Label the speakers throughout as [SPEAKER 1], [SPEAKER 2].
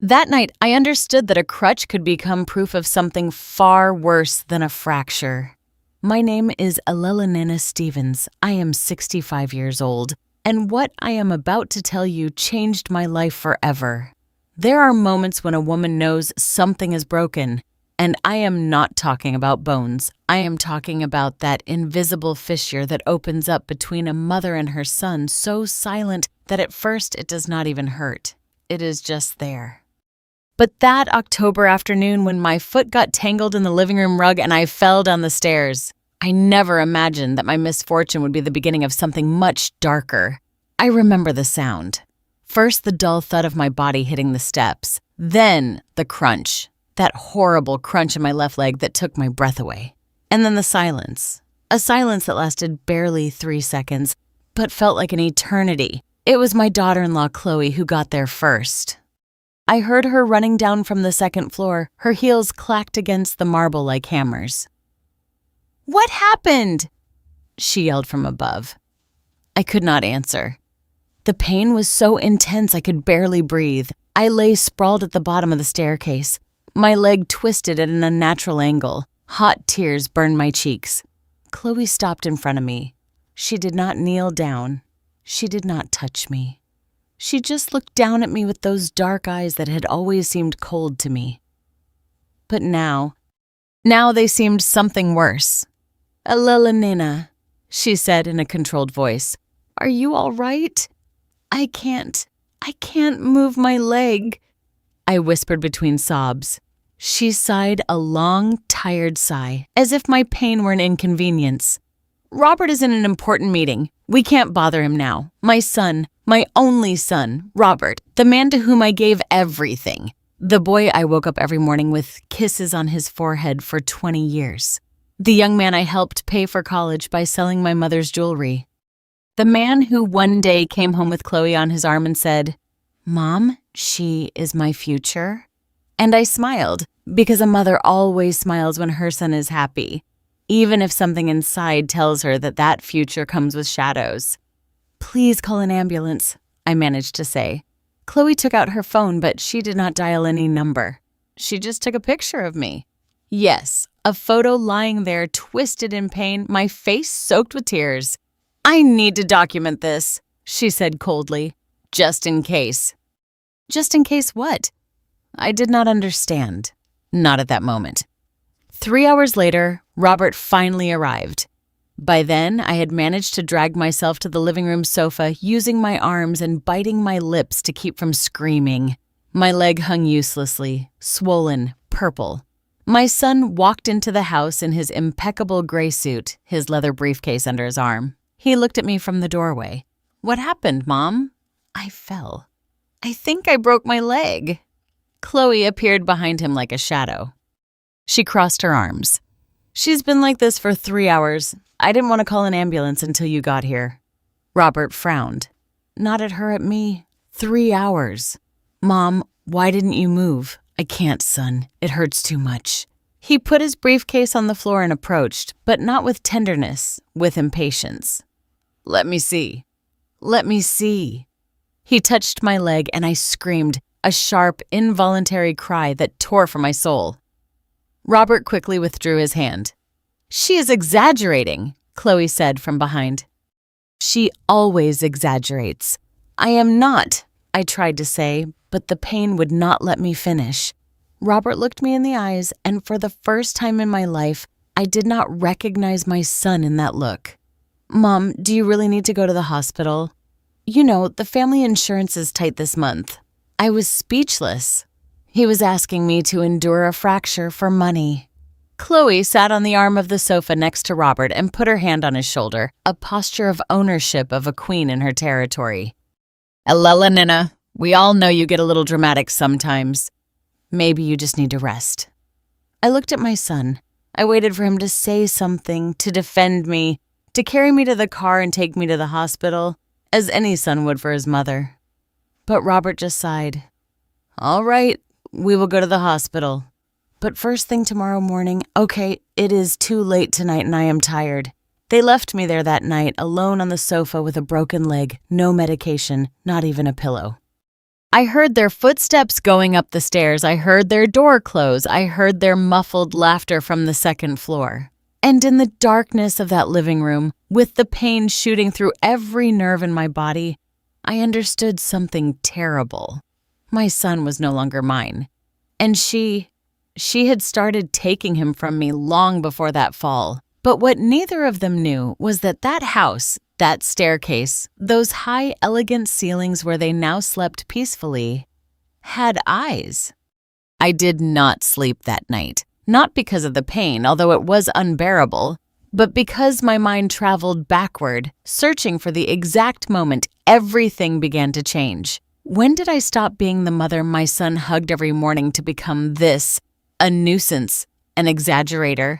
[SPEAKER 1] That night, I understood that a crutch could become proof of something far worse than a fracture. My name is Nina Stevens. I am 65 years old, and what I am about to tell you changed my life forever. There are moments when a woman knows something is broken, and I am not talking about bones. I am talking about that invisible fissure that opens up between a mother and her son, so silent that at first it does not even hurt. It is just there. But that October afternoon when my foot got tangled in the living room rug and I fell down the stairs, I never imagined that my misfortune would be the beginning of something much darker. I remember the sound. First, the dull thud of my body hitting the steps. Then, the crunch. That horrible crunch in my left leg that took my breath away. And then the silence. A silence that lasted barely 3 seconds, but felt like an eternity. It was my daughter-in-law, Chloe, who got there first. I heard her running down from the second floor. Her heels clacked against the marble like hammers. "What happened?" she yelled from above. I could not answer. The pain was so intense I could barely breathe. I lay sprawled at the bottom of the staircase. My leg twisted at an unnatural angle. Hot tears burned my cheeks. Chloe stopped in front of me. She did not kneel down. She did not touch me. She just looked down at me with those dark eyes that had always seemed cold to me. But now they seemed something worse. "Nina," she said in a controlled voice. "Are you all right?" I can't move my leg," I whispered between sobs. She sighed a long, tired sigh, as if my pain were an inconvenience. "Robert is in an important meeting. We can't bother him now. My son, my only son, Robert, the man to whom I gave everything. The boy I woke up every morning with kisses on his forehead for 20 years. The young man I helped pay for college by selling my mother's jewelry. The man who one day came home with Chloe on his arm and said, 'Mom, she is my future.' And I smiled, because a mother always smiles when her son is happy, even if something inside tells her that that future comes with shadows. 'Please call an ambulance,' I managed to say. Chloe took out her phone, but she did not dial any number. She just took a picture of me. Yes, a photo lying there, twisted in pain, my face soaked with tears. 'I need to document this,' she said coldly, 'just in case.' Just in case what? I did not understand. Not at that moment. 3 hours later, Robert finally arrived. By then, I had managed to drag myself to the living room sofa, using my arms and biting my lips to keep from screaming. My leg hung uselessly, swollen, purple. My son walked into the house in his impeccable gray suit, his leather briefcase under his arm. He looked at me from the doorway. "What happened, Mom?" I fell. "I think I broke my leg." Chloe appeared behind him like a shadow. She crossed her arms. "She's been like this for 3 hours. I didn't want to call an ambulance until you got here." Robert frowned. Not at her, at me. 3 hours. "Mom, why didn't you move?" "I can't, son. It hurts too much." He put his briefcase on the floor and approached, but not with tenderness, with impatience. "Let me see." "Let me see." He touched my leg and I screamed, a sharp, involuntary cry that tore from my soul. Robert quickly withdrew his hand. "She is exaggerating," Chloe said from behind. "She always exaggerates." "I am not," I tried to say, but the pain would not let me finish. Robert looked me in the eyes, and for the first time in my life, I did not recognize my son in that look. "Mom, do you really need to go to the hospital? You know, the family insurance is tight this month." I was speechless. He was asking me to endure a fracture for money. Chloe sat on the arm of the sofa next to Robert and put her hand on his shoulder, a posture of ownership of a queen in her territory. "Nina, we all know you get a little dramatic sometimes. Maybe you just need to rest." I looked at my son. I waited for him to say something, to defend me, to carry me to the car and take me to the hospital, as any son would for his mother. But Robert just sighed. "All right, we will go to the hospital. But first thing tomorrow morning, okay, it is too late tonight and I am tired." They left me there that night, alone on the sofa with a broken leg, no medication, not even a pillow. I heard their footsteps going up the stairs. I heard their door close. I heard their muffled laughter from the second floor. And in the darkness of that living room, with the pain shooting through every nerve in my body, I understood something terrible. My son was no longer mine. And she had started taking him from me long before that fall. But what neither of them knew was that that house, that staircase, those high, elegant ceilings where they now slept peacefully, had eyes. I did not sleep that night, not because of the pain, although it was unbearable, but because my mind traveled backward, searching for the exact moment everything began to change. When did I stop being the mother my son hugged every morning to become this, a nuisance, an exaggerator?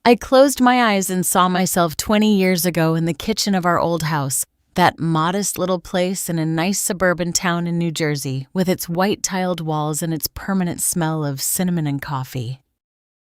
[SPEAKER 1] I closed my eyes and saw myself 20 years ago in the kitchen of our old house, that modest little place in a nice suburban town in New Jersey with its white-tiled walls and its permanent smell of cinnamon and coffee.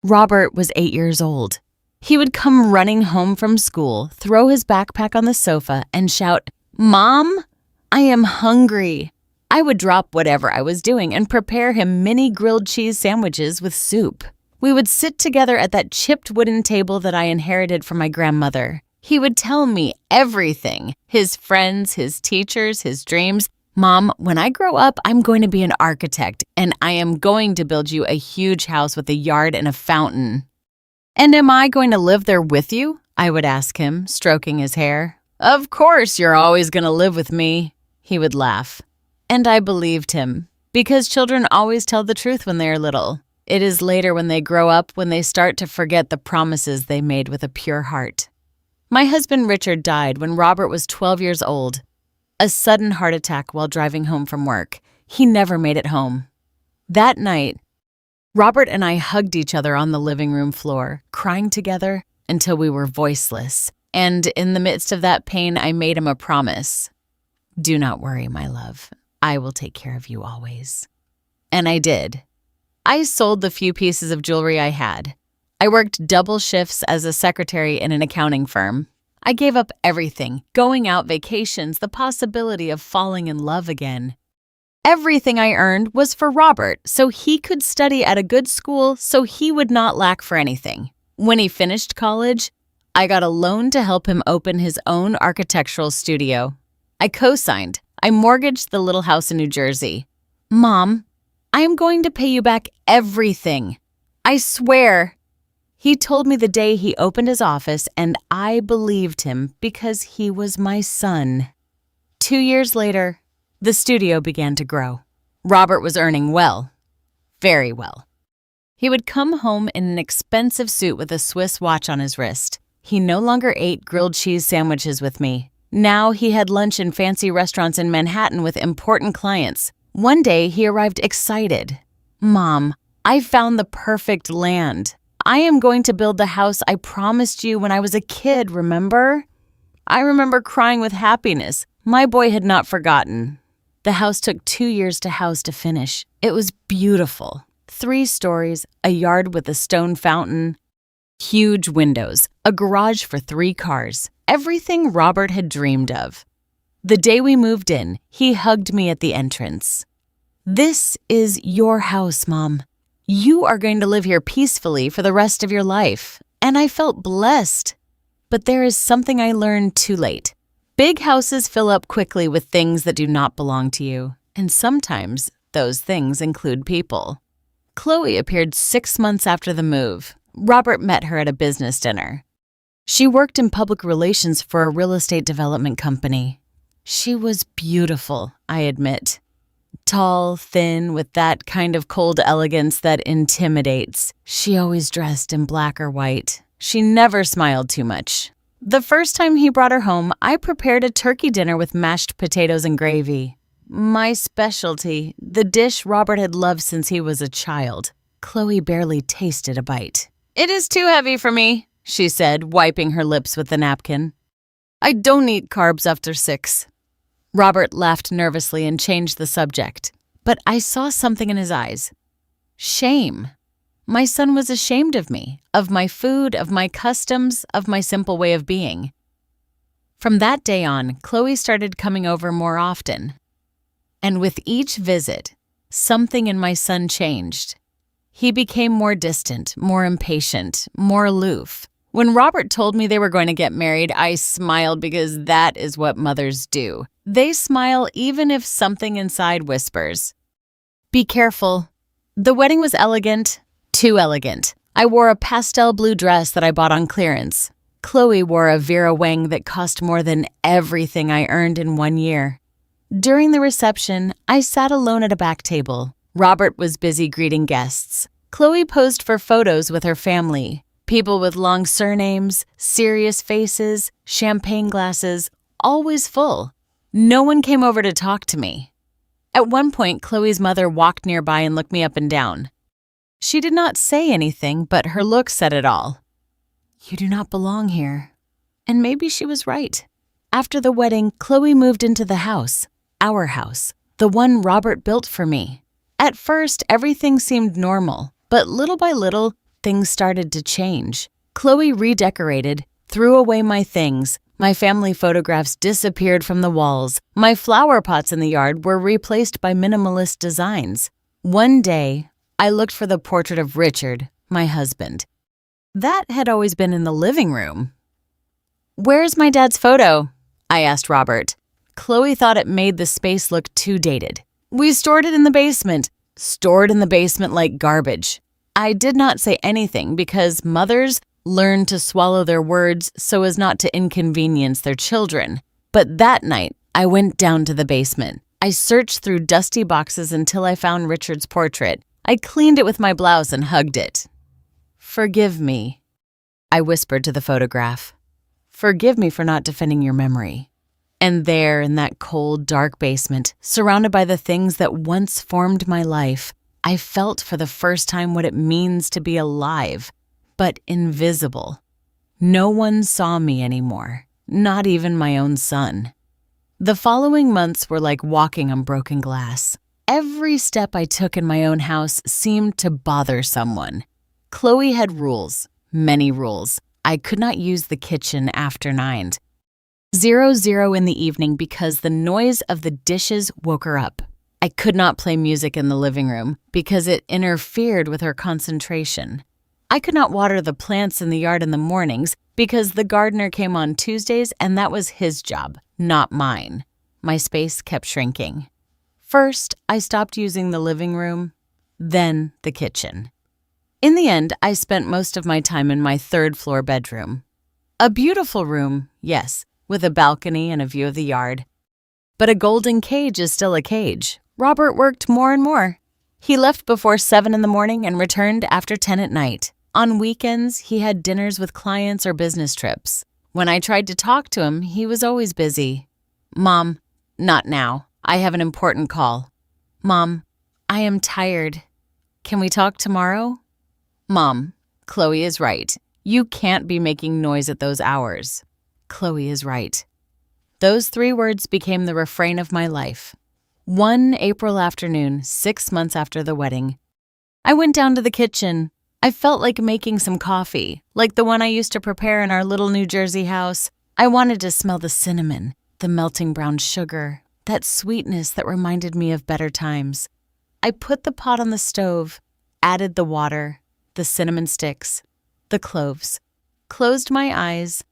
[SPEAKER 1] Robert was 8 years old. He would come running home from school, throw his backpack on the sofa, and shout, "Mom, I am hungry." I would drop whatever I was doing and prepare him mini grilled cheese sandwiches with soup. We would sit together at that chipped wooden table that I inherited from my grandmother. He would tell me everything, his friends, his teachers, his dreams. "Mom, when I grow up, I'm going to be an architect, and I am going to build you a huge house with a yard and a fountain." "And am I going to live there with you?" I would ask him, stroking his hair. "Of course you're always going to live with me," he would laugh. And I believed him, because children always tell the truth when they are little. It is later when they grow up when they start to forget the promises they made with a pure heart. My husband Richard died when Robert was 12 years old. A sudden heart attack while driving home from work. He never made it home. That night, Robert and I hugged each other on the living room floor, crying together until we were voiceless. And in the midst of that pain, I made him a promise. "Do not worry, my love. I will take care of you always." And I did. I sold the few pieces of jewelry I had. I worked double shifts as a secretary in an accounting firm. I gave up everything, going out, vacations, the possibility of falling in love again. Everything I earned was for Robert, so he could study at a good school so he would not lack for anything. When he finished college, I got a loan to help him open his own architectural studio. I co-signed. I mortgaged the little house in New Jersey. "Mom, I am going to pay you back everything. I swear." He told me the day he opened his office, and I believed him because he was my son. 2 years later, the studio began to grow. Robert was earning well, very well. He would come home in an expensive suit with a Swiss watch on his wrist. He no longer ate grilled cheese sandwiches with me. Now he had lunch in fancy restaurants in Manhattan with important clients. One day, he arrived excited. "Mom, I found the perfect land. I am going to build the house I promised you when I was a kid, remember?" I remember crying with happiness. My boy had not forgotten. The house took 2 years to house to finish. It was beautiful. 3 stories, a yard with a stone fountain, huge windows, a garage for 3 cars, everything Robert had dreamed of. The day we moved in, he hugged me at the entrance. "This is your house, Mom. You are going to live here peacefully for the rest of your life." And I felt blessed. But there is something I learned too late. Big houses fill up quickly with things that do not belong to you. And sometimes those things include people. Chloe appeared 6 months after the move. Robert met her at a business dinner. She worked in public relations for a real estate development company. She was beautiful, I admit. Tall, thin, with that kind of cold elegance that intimidates. She always dressed in black or white. She never smiled too much. The first time he brought her home, I prepared a turkey dinner with mashed potatoes and gravy. My specialty, the dish Robert had loved since he was a child. Chloe barely tasted a bite. "It is too heavy for me," she said, wiping her lips with the napkin. "I don't eat carbs after 6. Robert laughed nervously and changed the subject, but I saw something in his eyes. Shame. My son was ashamed of me, of my food, of my customs, of my simple way of being. From that day on, Chloe started coming over more often. And with each visit, something in my son changed. He became more distant, more impatient, more aloof. When Robert told me they were going to get married, I smiled because that is what mothers do. They smile even if something inside whispers, "Be careful." The wedding was elegant, too elegant. I wore a pastel blue dress that I bought on clearance. Chloe wore a Vera Wang that cost more than everything I earned in 1 year. During the reception, I sat alone at a back table. Robert was busy greeting guests. Chloe posed for photos with her family. People with long surnames, serious faces, champagne glasses, always full. No one came over to talk to me. At one point, Chloe's mother walked nearby and looked me up and down. She did not say anything, but her look said it all. "You do not belong here." And maybe she was right. After the wedding, Chloe moved into the house, our house, the one Robert built for me. At first, everything seemed normal, but little by little, things started to change. Chloe redecorated, threw away my things. My family photographs disappeared from the walls. My flower pots in the yard were replaced by minimalist designs. One day, I looked for the portrait of Richard, my husband. That had always been in the living room. "Where's my dad's photo?" I asked Robert. Chloe thought it made the space look too dated. "We stored it in the basement." Stored in the basement like garbage. I did not say anything because mothers learn to swallow their words so as not to inconvenience their children. But that night, I went down to the basement. I searched through dusty boxes until I found Richard's portrait. I cleaned it with my blouse and hugged it. "Forgive me," I whispered to the photograph. "Forgive me for not defending your memory." And there, in that cold, dark basement, surrounded by the things that once formed my life, I felt for the first time what it means to be alive, but invisible. No one saw me anymore, not even my own son. The following months were like walking on broken glass. Every step I took in my own house seemed to bother someone. Chloe had rules, many rules. I could not use the kitchen after 9. 00 in the evening because the noise of the dishes woke her up. I could not play music in the living room because it interfered with her concentration. I could not water the plants in the yard in the mornings because the gardener came on Tuesdays and that was his job, not mine. My space kept shrinking. First, I stopped using the living room, then the kitchen. In the end, I spent most of my time in my 3rd-floor bedroom. A beautiful room, yes, with a balcony and a view of the yard. But a golden cage is still a cage. Robert worked more and more. He left before 7 in the morning and returned after 10 at night. On weekends, he had dinners with clients or business trips. When I tried to talk to him, he was always busy. "Mom, not now. I have an important call." "Mom, I am tired. Can we talk tomorrow?" "Mom, Chloe is right. You can't be making noise at those hours." "Chloe is right." Those 3 words became the refrain of my life. One April afternoon, 6 months after the wedding, I went down to the kitchen. I felt like making some coffee, like the one I used to prepare in our little New Jersey house. I wanted to smell the cinnamon, the melting brown sugar, that sweetness that reminded me of better times. I put the pot on the stove, added the water, the cinnamon sticks, the cloves, closed my eyes,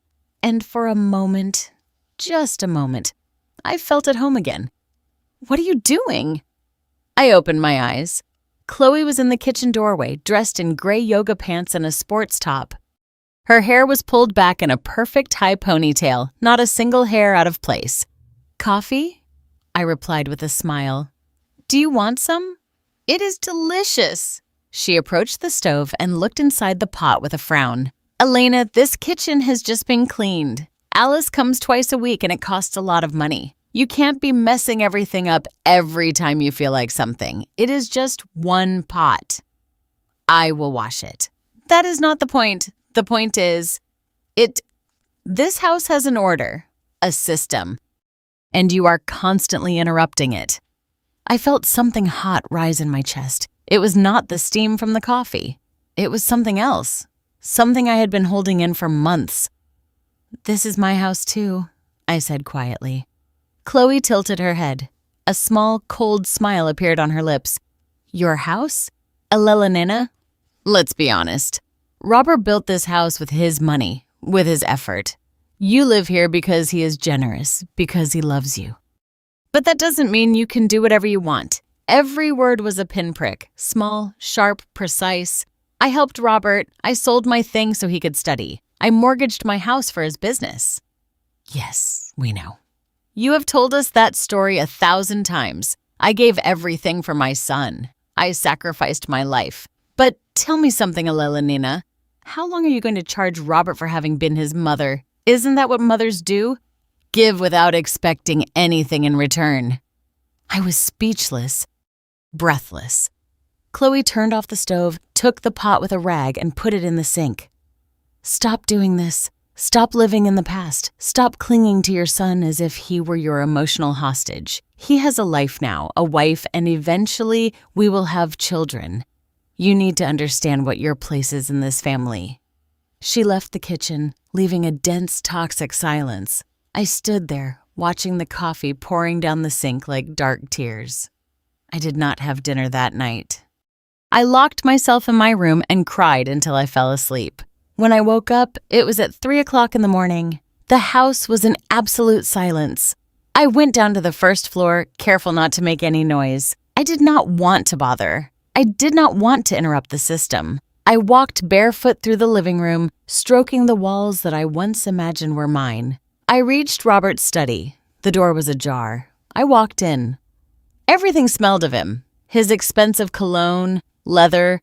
[SPEAKER 1] and for a moment, just a moment, I felt at home again. "What are you doing?" I opened my eyes. Chloe was in the kitchen doorway, dressed in gray yoga pants and a sports top. Her hair was pulled back in a perfect high ponytail, not a single hair out of place. "Coffee?" I replied with a smile. "Do you want some?" "It is delicious." She approached the stove and looked inside the pot with a frown. "Elena, this kitchen has just been cleaned. Alice comes twice a week and it costs a lot of money. You can't be messing everything up every time you feel like something. It is just one pot." "I will wash it." "That is not the point. The point is, this house has an order, a system, and you are constantly interrupting it." I felt something hot rise in my chest. It was not the steam from the coffee. It was something else, something I had been holding in for months. "This is my house too," I said quietly. Chloe tilted her head. A small, cold smile appeared on her lips. Your house? Elelanina? Let's be honest. Robert built this house with his money, with his effort. You live here because he is generous, because he loves you. But that doesn't mean you can do whatever you want. Every word was a pinprick, small, sharp, precise. I helped Robert. I sold my things so he could study. I mortgaged my house for his business. Yes, we know. You have told us that story 1,000 times. I gave everything for my son. I sacrificed my life. But tell me something, Elelanina. How long are you going to charge Robert for having been his mother? Isn't that what mothers do? Give without expecting anything in return. I was speechless, breathless. Chloe turned off the stove, took the pot with a rag, and put it in the sink. Stop doing this. Stop living in the past. Stop clinging to your son as if he were your emotional hostage. He has a life now, a wife, and eventually we will have children. You need to understand what your place is in this family. She left the kitchen, leaving a dense, toxic silence. I stood there, watching the coffee pouring down the sink like dark tears. I did not have dinner that night. I locked myself in my room and cried until I fell asleep. When I woke up, it was at 3 o'clock in the morning. The house was in absolute silence. I went down to the first floor, careful not to make any noise. I did not want to bother. I did not want to interrupt the system. I walked barefoot through the living room, stroking the walls that I once imagined were mine. I reached Robert's study. The door was ajar. I walked in. Everything smelled of him. His expensive cologne, leather,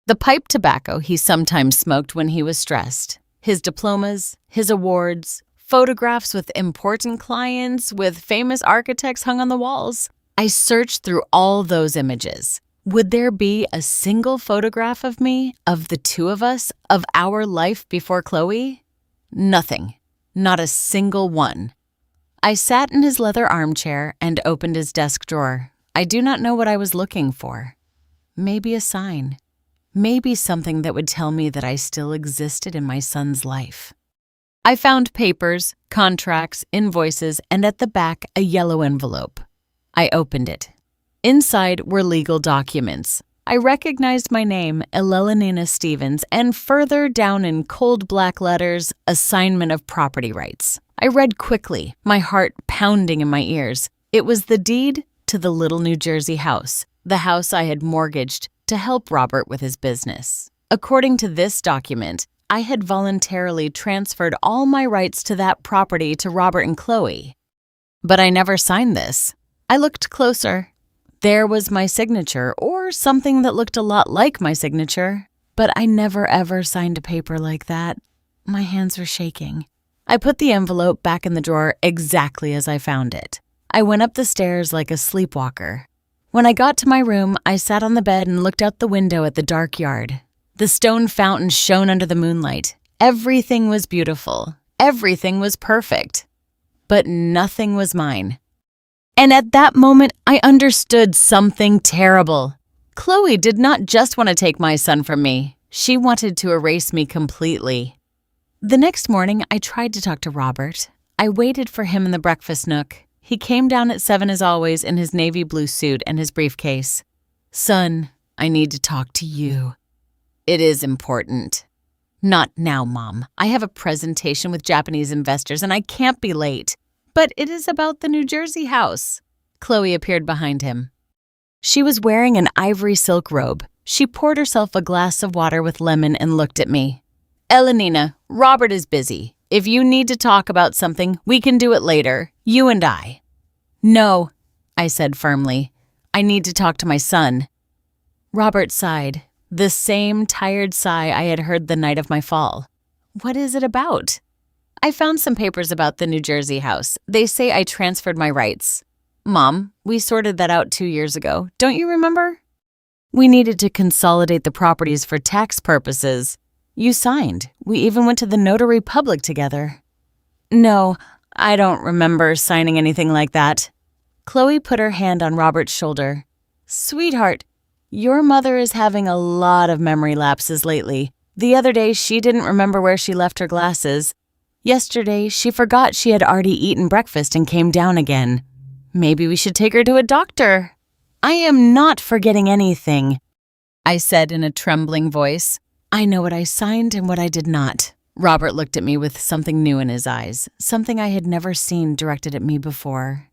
[SPEAKER 1] the pipe tobacco he sometimes smoked when he was stressed, his diplomas, his awards, photographs with important clients, with famous architects hung on the walls. I searched through all those images. Would there be a single photograph of me, of the two of us, of our life before Chloe? Nothing. Not a single one. I sat in his leather armchair and opened his desk drawer. I do not know what I was looking for. Maybe a sign. Maybe something that would tell me that I still existed in my son's life. I found papers, contracts, invoices, and at the back, a yellow envelope. I opened it. Inside were legal documents. I recognized my name, Elelanina Stevens, and further down in cold black letters, assignment of property rights. I read quickly, my heart pounding in my ears. It was the deed to the little New Jersey house, the house I had mortgaged to help Robert with his business. According to this document, I had voluntarily transferred all my rights to that property to Robert and Chloe. But I never signed this. I looked closer. There was my signature, or something that looked a lot like my signature, but I never ever signed a paper like that. My hands were shaking. I put the envelope back in the drawer exactly as I found it. I went up the stairs like a sleepwalker. When I got to my room, I sat on the bed and looked out the window at the dark yard. The stone fountain shone under the moonlight. Everything was beautiful. Everything was perfect. But nothing was mine. And at that moment, I understood something terrible. Chloe did not just want to take my son from me. She wanted to erase me completely. The next morning, I tried to talk to Robert. I waited for him in the breakfast nook. He came down at 7 as always in his navy blue suit and his briefcase. Son, I need to talk to you. It is important. Not now, Mom. I have a presentation with Japanese investors and I can't be late. But it is about the New Jersey house. Chloe appeared behind him. She was wearing an ivory silk robe. She poured herself a glass of water with lemon and looked at me. Elelanina, Robert is busy. If you need to talk about something, we can do it later, you and I. No, I said firmly. I need to talk to my son. Robert sighed, the same tired sigh I had heard the night of my fall. What is it about? I found some papers about the New Jersey house. They say I transferred my rights. Mom, we sorted that out 2 years ago. Don't you remember? We needed to consolidate the properties for tax purposes. You signed. We even went to the notary public together. No, I don't remember signing anything like that. Chloe put her hand on Robert's shoulder. Sweetheart, your mother is having a lot of memory lapses lately. The other day, she didn't remember where she left her glasses. Yesterday, she forgot she had already eaten breakfast and came down again. Maybe we should take her to a doctor. I am not forgetting anything, I said in a trembling voice. I know what I signed and what I did not. Robert looked at me with something new in his eyes, something I had never seen directed at me before.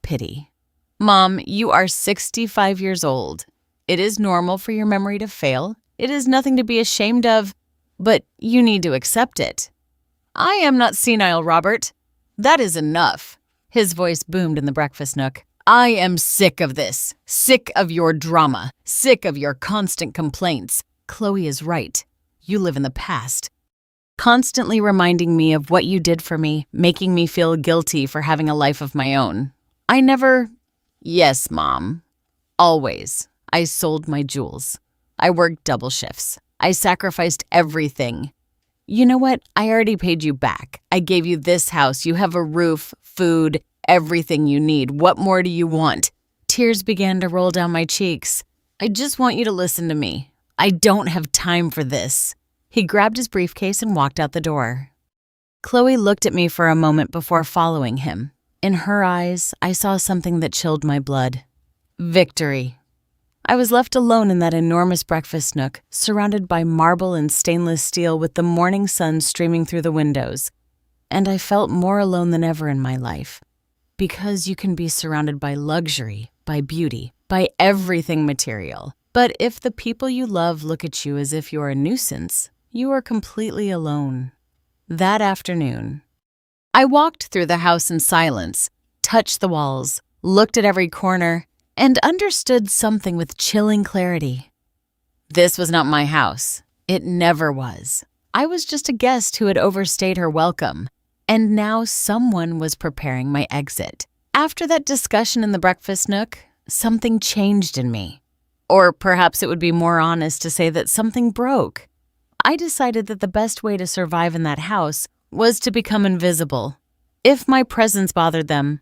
[SPEAKER 1] Pity. Mom, you are 65 years old. It is normal for your memory to fail. It is nothing to be ashamed of, but you need to accept it. I am not senile, Robert. That is enough. His voice boomed in the breakfast nook. I am sick of this. Sick of your drama. Sick of your constant complaints. Chloe is right. You live in the past. Constantly reminding me of what you did for me, making me feel guilty for having a life of my own. I never... Yes, Mom. Always. I sold my jewels. I worked double shifts. I sacrificed everything. You know what? I already paid you back. I gave you this house. You have a roof, food, everything you need. What more do you want? Tears began to roll down my cheeks. I just want you to listen to me. I don't have time for this. He grabbed his briefcase and walked out the door. Chloe looked at me for a moment before following him. In her eyes, I saw something that chilled my blood. Victory. I was left alone in that enormous breakfast nook, surrounded by marble and stainless steel with the morning sun streaming through the windows. And I felt more alone than ever in my life. Because you can be surrounded by luxury, by beauty, by everything material. But if the people you love look at you as if you're a nuisance, you are completely alone. That afternoon, I walked through the house in silence, touched the walls, looked at every corner, and understood something with chilling clarity. This was not my house. It never was. I was just a guest who had overstayed her welcome, and now someone was preparing my exit. After that discussion in the breakfast nook, something changed in me. Or perhaps it would be more honest to say that something broke. I decided that the best way to survive in that house was to become invisible. If my presence bothered them,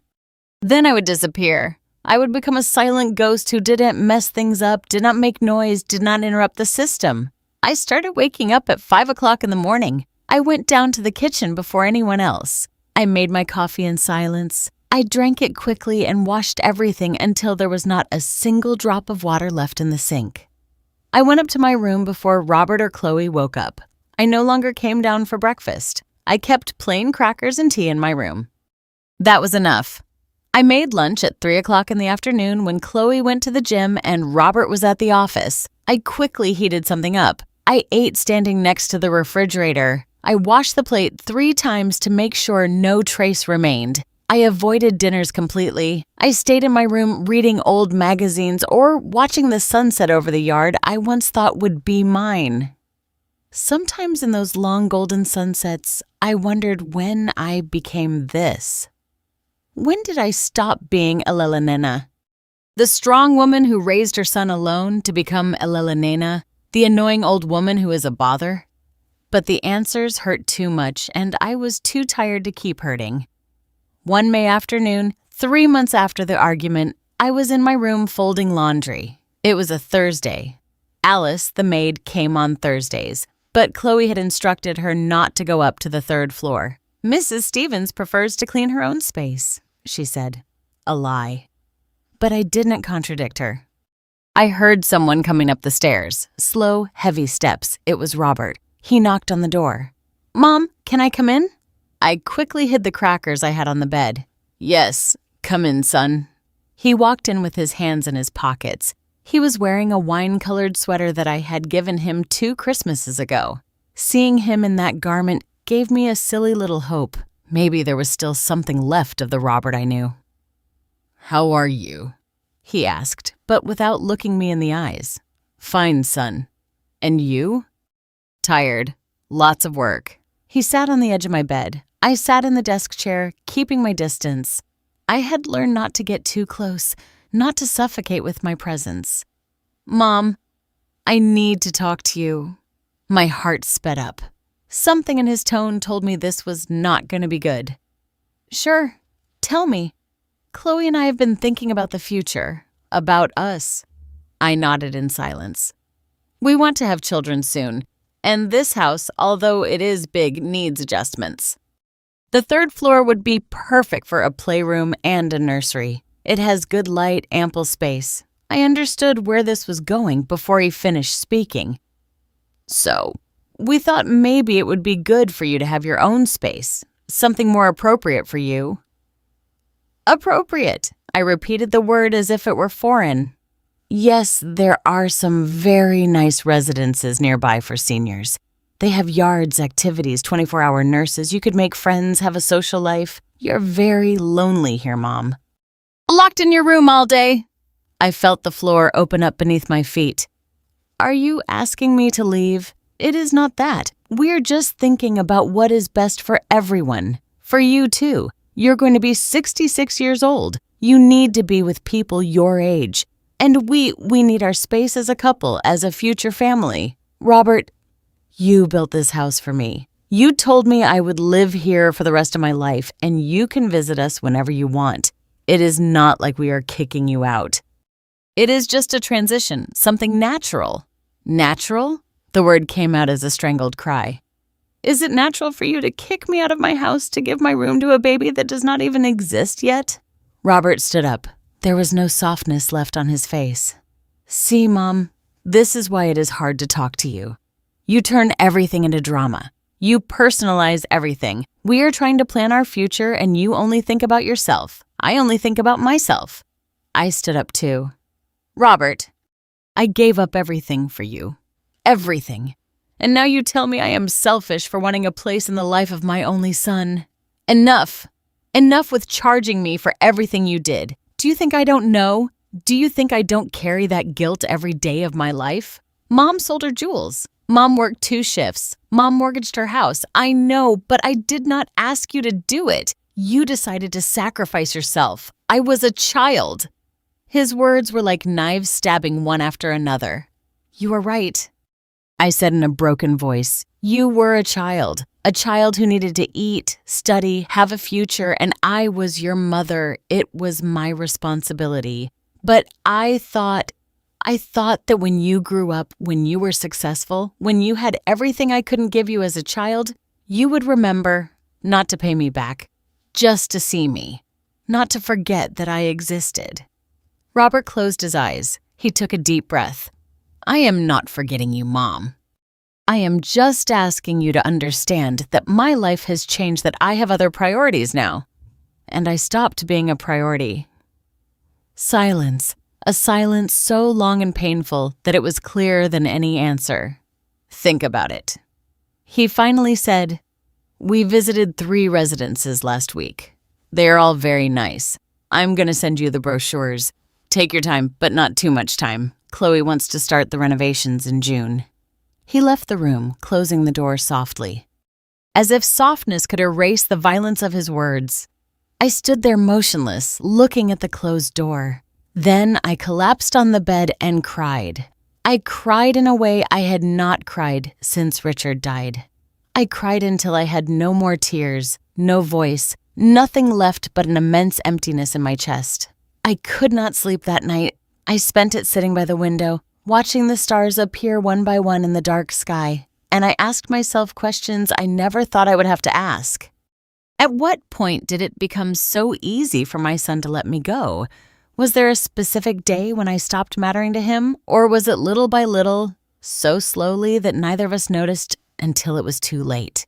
[SPEAKER 1] then I would disappear. I would become a silent ghost who didn't mess things up, did not make noise, did not interrupt the system. I started waking up at 5 o'clock in the morning. I went down to the kitchen before anyone else. I made my coffee in silence. I drank it quickly and washed everything until there was not a single drop of water left in the sink. I went up to my room before Robert or Chloe woke up. I no longer came down for breakfast. I kept plain crackers and tea in my room. That was enough. I made lunch at 3 o'clock in the afternoon when Chloe went to the gym and Robert was at the office. I quickly heated something up. I ate standing next to the refrigerator. I washed the plate 3 times to make sure no trace remained. I avoided dinners completely. I stayed in my room reading old magazines or watching the sunset over the yard I once thought would be mine. Sometimes in those long golden sunsets, I wondered when I became this. When did I stop being Elela Nena? The strong woman who raised her son alone to become Elela Nena, the annoying old woman who is a bother? But the answers hurt too much, and I was too tired to keep hurting. One May afternoon, 3 months after the argument, I was in my room folding laundry. It was a Thursday. Alice, the maid, came on Thursdays, but Chloe had instructed her not to go up to the 3rd floor. Mrs. Stevens prefers to clean her own space, she said. A lie. But I didn't contradict her. I heard someone coming up the stairs. Slow, heavy steps. It was Robert. He knocked on the door. Mom, can I come in? I quickly hid the crackers I had on the bed. Yes, come in, son. He walked in with his hands in his pockets. He was wearing a wine-colored sweater that I had given him 2 Christmases ago. Seeing him in that garment gave me a silly little hope. Maybe there was still something left of the Robert I knew. How are you? He asked, but without looking me in the eyes. Fine, son. And you? Tired. Lots of work. He sat on the edge of my bed. I sat in the desk chair, keeping my distance. I had learned not to get too close, not to suffocate with my presence. Mom, I need to talk to you. My heart sped up. Something in his tone told me this was not going to be good. Sure, tell me. Chloe and I have been thinking about the future, about us. I nodded in silence. We want to have children soon, and this house, although it is big, needs adjustments. The third floor would be perfect for a playroom and a nursery. It has good light, ample space. I understood where this was going before he finished speaking. So, we thought maybe it would be good for you to have your own space, something more appropriate for you. Appropriate. I repeated the word as if it were foreign. Yes, there are some very nice residences nearby for seniors. They have yards, activities, 24-hour nurses. You could make friends, have a social life. You're very lonely here, Mom. Locked in your room all day. I felt the floor open up beneath my feet. Are you asking me to leave? It is not that. We're just thinking about what is best for everyone. For you, too. You're going to be 66 years old. You need to be with people your age. And we need our space as a couple, as a future family. Robert, you built this house for me. You told me I would live here for the rest of my life, and you can visit us whenever you want. It is not like we are kicking you out. It is just a transition, something natural. Natural? The word came out as a strangled cry. Is it natural for you to kick me out of my house to give my room to a baby that does not even exist yet? Robert stood up. There was no softness left on his face. See, Mom, this is why it is hard to talk to you. You turn everything into drama. You personalize everything. We are trying to plan our future, and you only think about yourself. I only think about myself. I stood up too. Robert, I gave up everything for you. Everything. And now you tell me I am selfish for wanting a place in the life of my only son. Enough. Enough with charging me for everything you did. Do you think I don't know? Do you think I don't carry that guilt every day of my life? Mom sold her jewels. Mom worked 2 shifts. Mom mortgaged her house. I know, but I did not ask you to do it. You decided to sacrifice yourself. I was a child. His words were like knives stabbing one after another. You are right, I said in a broken voice. You were a child who needed to eat, study, have a future, and I was your mother. It was my responsibility. But I thought that when you grew up, when you were successful, when you had everything I couldn't give you as a child, you would remember not to pay me back, just to see me, not to forget that I existed. Robert closed his eyes. He took a deep breath. I am not forgetting you, Mom. I am just asking you to understand that my life has changed, that I have other priorities now. And I stopped being a priority. Silence. A silence so long and painful that it was clearer than any answer. Think about it. He finally said, We visited 3 residences last week. They are all very nice. I'm going to send you the brochures. Take your time, but not too much time. Chloe wants to start the renovations in June. He left the room, closing the door softly. As if softness could erase the violence of his words. I stood there motionless, looking at the closed door. Then I collapsed on the bed and cried. I cried in a way I had not cried since Richard died. I cried until I had no more tears, no voice, nothing left but an immense emptiness in my chest. I could not sleep that night. I spent it sitting by the window, watching the stars appear one by one in the dark sky, and I asked myself questions I never thought I would have to ask. At what point did it become so easy for my son to let me go? Was there a specific day when I stopped mattering to him, or was it little by little, so slowly that neither of us noticed until it was too late?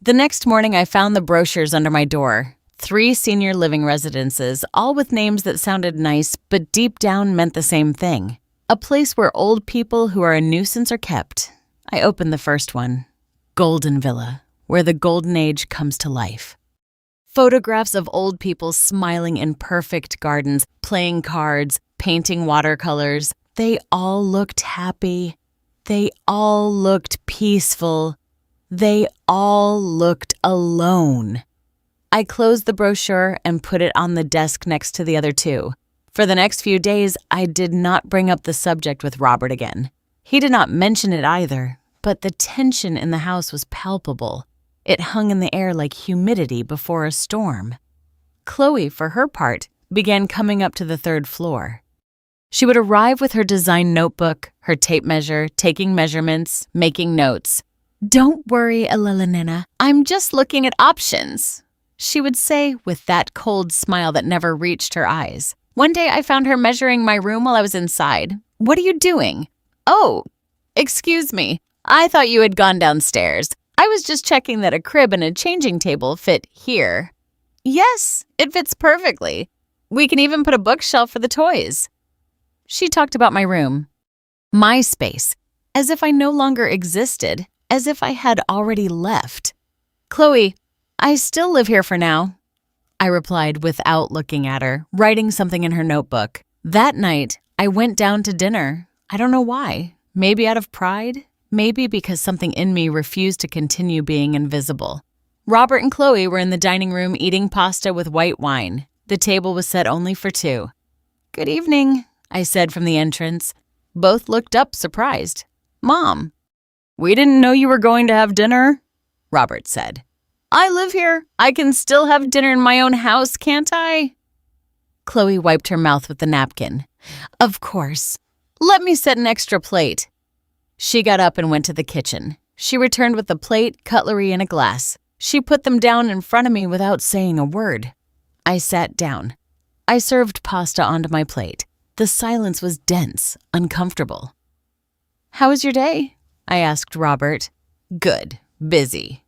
[SPEAKER 1] The next morning, I found the brochures under my door. 3 senior living residences, all with names that sounded nice, but deep down meant the same thing. A place where old people who are a nuisance are kept. I opened the first one. Golden Villa, where the golden age comes to life. Photographs of old people smiling in perfect gardens, playing cards, painting watercolors. They all looked happy. They all looked peaceful. They all looked alone. I closed the brochure and put it on the desk next to the other 2. For the next few days, I did not bring up the subject with Robert again. He did not mention it either, but the tension in the house was palpable. It hung in the air like humidity before a storm. Chloe, for her part, began coming up to the 3rd floor. She would arrive with her design notebook, her tape measure, taking measurements, making notes. "Don't worry, Elelenina. I'm just looking at options," she would say with that cold smile that never reached her eyes. One day I found her measuring my room while I was inside. "What are you doing?" "Oh, excuse me. I thought you had gone downstairs. I was just checking that a crib and a changing table fit here." "Yes, it fits perfectly. We can even put a bookshelf for the toys." She talked about my room, my space, as if I no longer existed, as if I had already left. "Chloe, I still live here for now," I replied without looking at her, writing something in her notebook. That night, I went down to dinner. I don't know why. Maybe out of pride. Maybe because something in me refused to continue being invisible. Robert and Chloe were in the dining room eating pasta with white wine. The table was set only for two. "Good evening," I said from the entrance. Both looked up surprised. "Mom." "We didn't know you were going to have dinner," Robert said. "I live here. I can still have dinner in my own house, can't I?" Chloe wiped her mouth with the napkin. "Of course. Let me set an extra plate." She got up and went to the kitchen. She returned with a plate, cutlery, and a glass. She put them down in front of me without saying a word. I sat down. I served pasta onto my plate. The silence was dense, uncomfortable. "How was your day?" I asked Robert. "Good. Busy."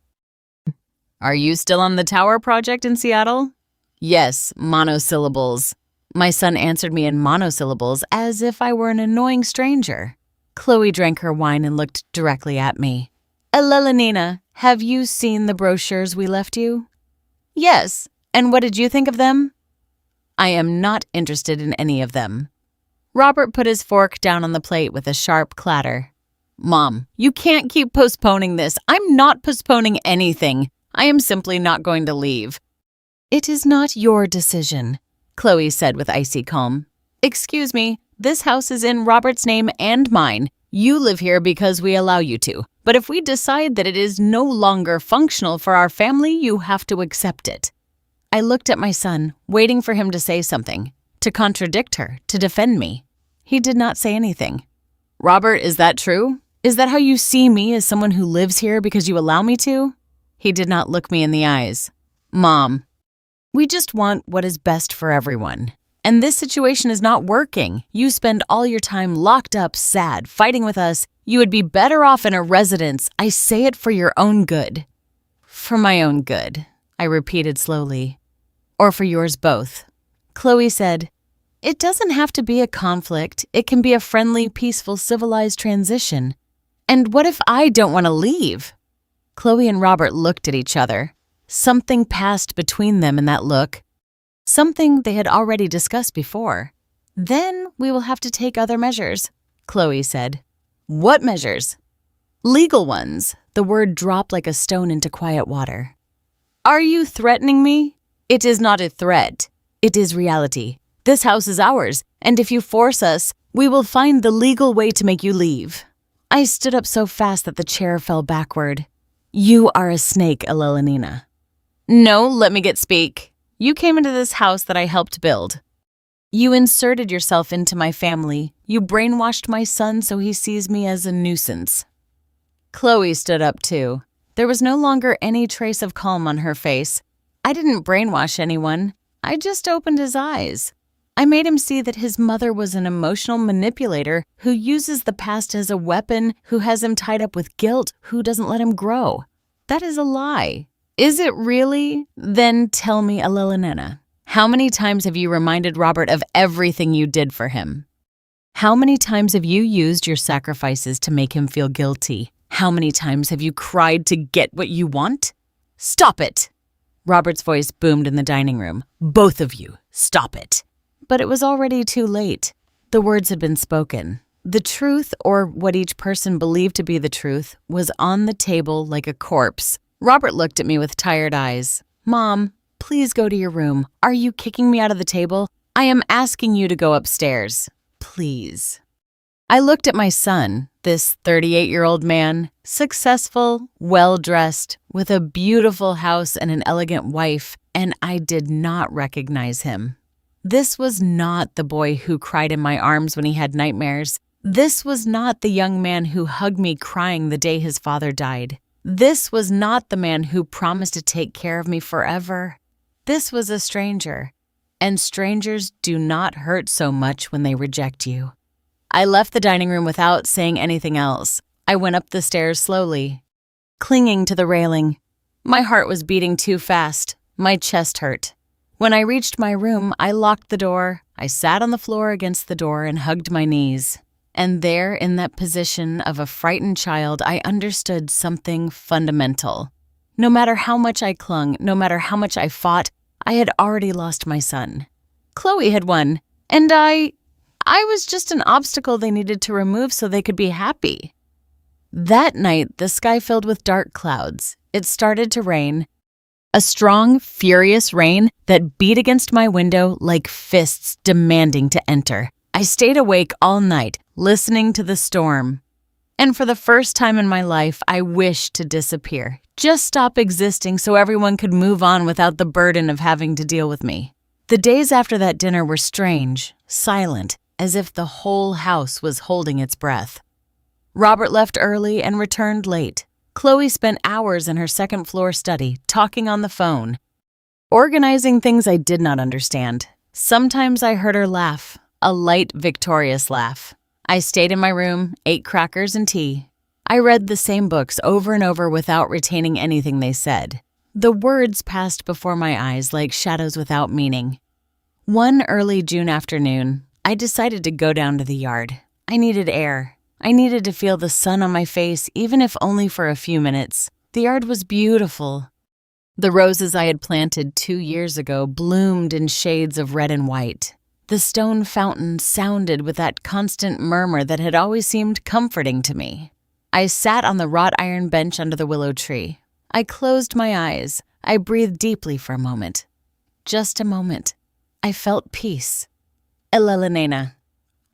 [SPEAKER 1] "Are you still on the tower project in Seattle?" "Yes, monosyllables." My son answered me in monosyllables as if I were an annoying stranger. Chloe drank her wine and looked directly at me. "Elelenina, have you seen the brochures we left you?" "Yes. And what did you think of them?" "I am not interested in any of them." Robert put his fork down on the plate with a sharp clatter. "Mom, you can't keep postponing this. I'm not postponing anything. I am simply not going to leave." "It is not your decision," Chloe said with icy calm. "Excuse me, this house is in Robert's name and mine. You live here because we allow you to. But if we decide that it is no longer functional for our family, you have to accept it." I looked at my son, waiting for him to say something, to contradict her, to defend me. He did not say anything. "Robert, is that true? Is that how you see me, as someone who lives here because you allow me to?" He did not look me in the eyes. "Mom, we just want what is best for everyone. And this situation is not working. You spend all your time locked up, sad, fighting with us. You would be better off in a residence. I say it for your own good." "For my own good," I repeated slowly. "Or for yours both." Chloe said, "It doesn't have to be a conflict. It can be a friendly, peaceful, civilized transition. And what if I don't want to leave?" Chloe and Robert looked at each other. Something passed between them in that look. Something they had already discussed before. "Then we will have to take other measures," Chloe said. "What measures?" "Legal ones." The word dropped like a stone into quiet water. "Are you threatening me?" "It is not a threat. It is reality. This house is ours, and if you force us, we will find the legal way to make you leave." I stood up so fast that the chair fell backward. "You are a snake, Elelenina." "No, let me get speak. You came into this house that I helped build. You inserted yourself into my family. You brainwashed my son so he sees me as a nuisance." Chloe stood up too. There was no longer any trace of calm on her face. "I didn't brainwash anyone. I just opened his eyes. I made him see that his mother was an emotional manipulator who uses the past as a weapon, who has him tied up with guilt, who doesn't let him grow. That is a lie." "Is it really? Then tell me, Elelenina, how many times have you reminded Robert of everything you did for him? How many times have you used your sacrifices to make him feel guilty? How many times have you cried to get what you want? Stop it!" Robert's voice boomed in the dining room. "Both of you, stop it." But it was already too late. The words had been spoken. The truth, or what each person believed to be the truth, was on the table like a corpse. Robert looked at me with tired eyes. "Mom, please go to your room. Are you kicking me out of the table? I am asking you to go upstairs. Please." I looked at my son, this 38-year-old man, successful, well-dressed, with a beautiful house and an elegant wife, and I did not recognize him. This was not the boy who cried in my arms when he had nightmares. This was not the young man who hugged me crying the day his father died. This was not the man who promised to take care of me forever. This was a stranger, and strangers do not hurt so much when they reject you. I left the dining room without saying anything else. I went up the stairs slowly, clinging to the railing. My heart was beating too fast. My chest hurt. When I reached my room, I locked the door. I sat on the floor against the door and hugged my knees. And there, in that position of a frightened child, I understood something fundamental. No matter how much I clung, no matter how much I fought, I had already lost my son. Chloe had won, and I was just an obstacle they needed to remove so they could be happy. That night, the sky filled with dark clouds. It started to rain. A strong, furious rain that beat against my window like fists demanding to enter. I stayed awake all night, listening to the storm. And for the first time in my life, I wished to disappear. Just stop existing so everyone could move on without the burden of having to deal with me. The days after that dinner were strange, silent, as if the whole house was holding its breath. Robert left early and returned late. Chloe spent hours in her second-floor study, talking on the phone, organizing things I did not understand. Sometimes I heard her laugh, a light, victorious laugh. I stayed in my room, ate crackers and tea. I read the same books over and over without retaining anything they said. The words passed before my eyes like shadows without meaning. One early June afternoon, I decided to go down to the yard. I needed air. I needed to feel the sun on my face, even if only for a few minutes. The yard was beautiful. The roses I had planted 2 years ago bloomed in shades of red and white. The stone fountain sounded with that constant murmur that had always seemed comforting to me. I sat on the wrought iron bench under the willow tree. I closed my eyes. I breathed deeply for a moment. Just a moment. I felt peace. Elena.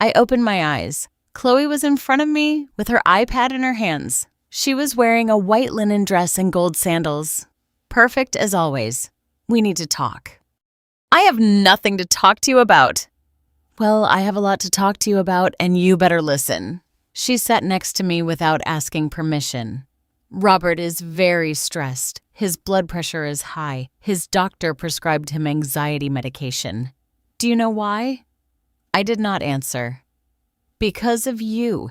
[SPEAKER 1] I opened my eyes. Chloe was in front of me with her iPad in her hands. She was wearing a white linen dress and gold sandals. Perfect as always. We need to talk. I have nothing to talk to you about. Well, I have a lot to talk to you about, and you better listen. She sat next to me without asking permission. Robert is very stressed. His blood pressure is high. His doctor prescribed him anxiety medication. Do you know why? I did not answer. Because of you.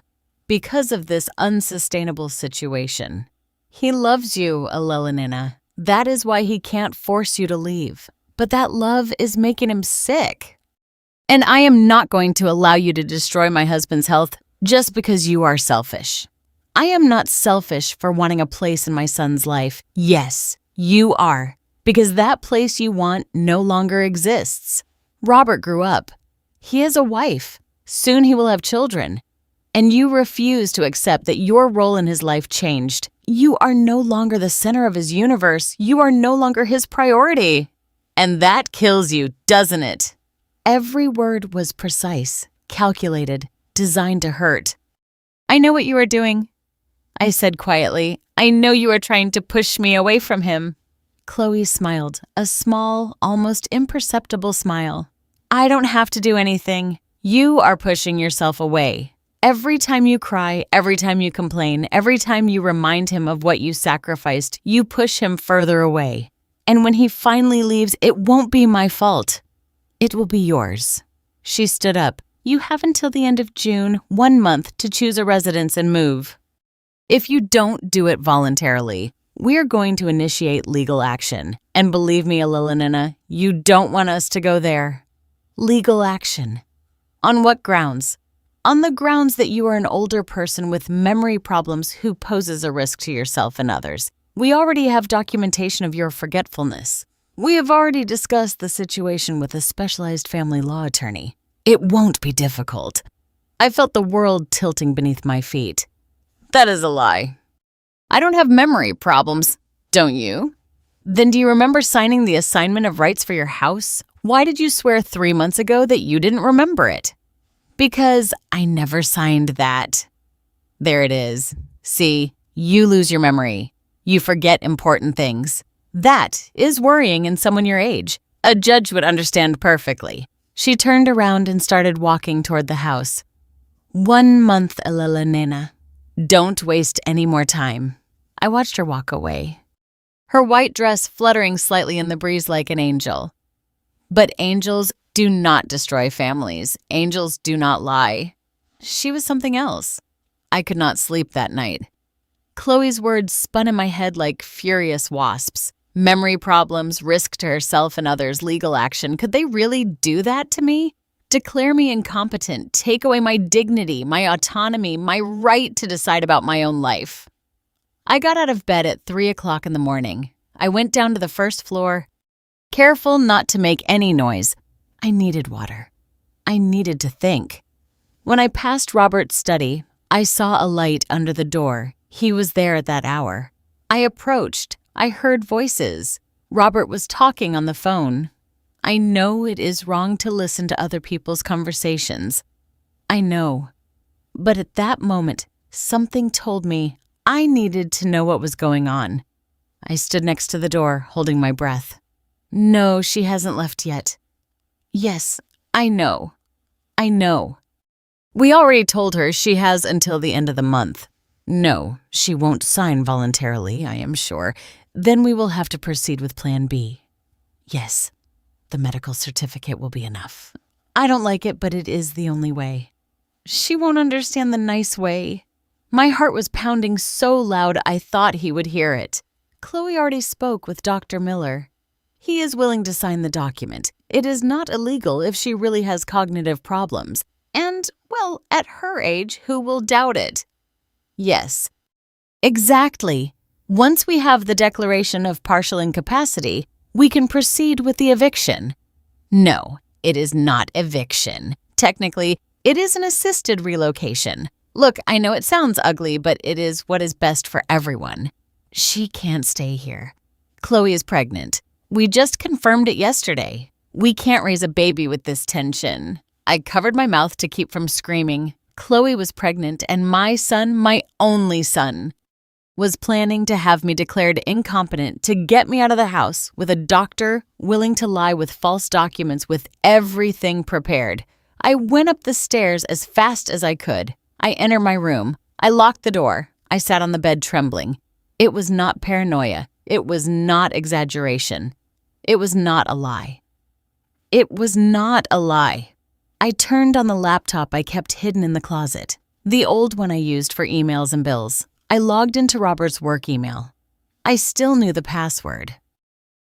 [SPEAKER 1] Because of this unsustainable situation. He loves you, Elena. That is why he can't force you to leave. But that love is making him sick. And I am not going to allow you to destroy my husband's health just because you are selfish. I am not selfish for wanting a place in my son's life. Yes, you are. Because that place you want no longer exists. Robert grew up. He has a wife. Soon he will have children. And you refuse to accept that your role in his life changed. You are no longer the center of his universe. You are no longer his priority. And that kills you, doesn't it? Every word was precise, calculated, designed to hurt. I know what you are doing, I said quietly. I know you are trying to push me away from him. Chloe smiled, a small, almost imperceptible smile. I don't have to do anything. You are pushing yourself away. Every time you cry, every time you complain, every time you remind him of what you sacrificed, you push him further away. And when he finally leaves, it won't be my fault. It will be yours. She stood up. You have until the end of June, 1 month, to choose a residence and move. If you don't do it voluntarily, we are going to initiate legal action. And believe me, Elena, you don't want us to go there. Legal action. On what grounds? On the grounds that you are an older person with memory problems who poses a risk to yourself and others. We already have documentation of your forgetfulness. We have already discussed the situation with a specialized family law attorney. It won't be difficult. I felt the world tilting beneath my feet. That is a lie. I don't have memory problems, don't you? Then do you remember signing the assignment of rights for your house? Why did you swear 3 months ago that you didn't remember it? Because I never signed that. There it is. See, you lose your memory. You forget important things. That is worrying in someone your age. A judge would understand perfectly. She turned around and started walking toward the house. 1 month, Elena. Don't waste any more time. I watched her walk away, her white dress fluttering slightly in the breeze like an angel. But angels do not destroy families. Angels do not lie. She was something else. I could not sleep that night. Chloe's words spun in my head like furious wasps. Memory problems, risk to herself and others, legal action. Could they really do that to me? Declare me incompetent, take away my dignity, my autonomy, my right to decide about my own life. I got out of bed at 3 o'clock in the morning. I went down to the first floor, careful not to make any noise. I needed water. I needed to think. When I passed Robert's study, I saw a light under the door. He was there at that hour. I approached. I heard voices. Robert was talking on the phone. I know it is wrong to listen to other people's conversations. I know. But at that moment, something told me I needed to know what was going on. I stood next to the door, holding my breath. No, she hasn't left yet. Yes, I know. I know. We already told her she has until the end of the month. No, she won't sign voluntarily, I am sure. Then we will have to proceed with Plan B. Yes, the medical certificate will be enough. I don't like it, but it is the only way. She won't understand the nice way. My heart was pounding so loud I thought he would hear it. Chloe already spoke with Dr. Miller. He is willing to sign the document. It is not illegal if she really has cognitive problems. And, well, at her age, who will doubt it? Yes. Exactly. Once we have the declaration of partial incapacity, we can proceed with the eviction. No, it is not eviction. Technically, it is an assisted relocation. Look, I know it sounds ugly, but it is what is best for everyone. She can't stay here. Chloe is pregnant. We just confirmed it yesterday. We can't raise a baby with this tension. I covered my mouth to keep from screaming. Chloe was pregnant, and my son, my only son, was planning to have me declared incompetent to get me out of the house with a doctor willing to lie with false documents with everything prepared. I went up the stairs as fast as I could. I entered my room. I locked the door. I sat on the bed trembling. It was not paranoia. It was not exaggeration. It was not a lie. It was not a lie. I turned on the laptop I kept hidden in the closet, the old one I used for emails and bills. I logged into Robert's work email. I still knew the password.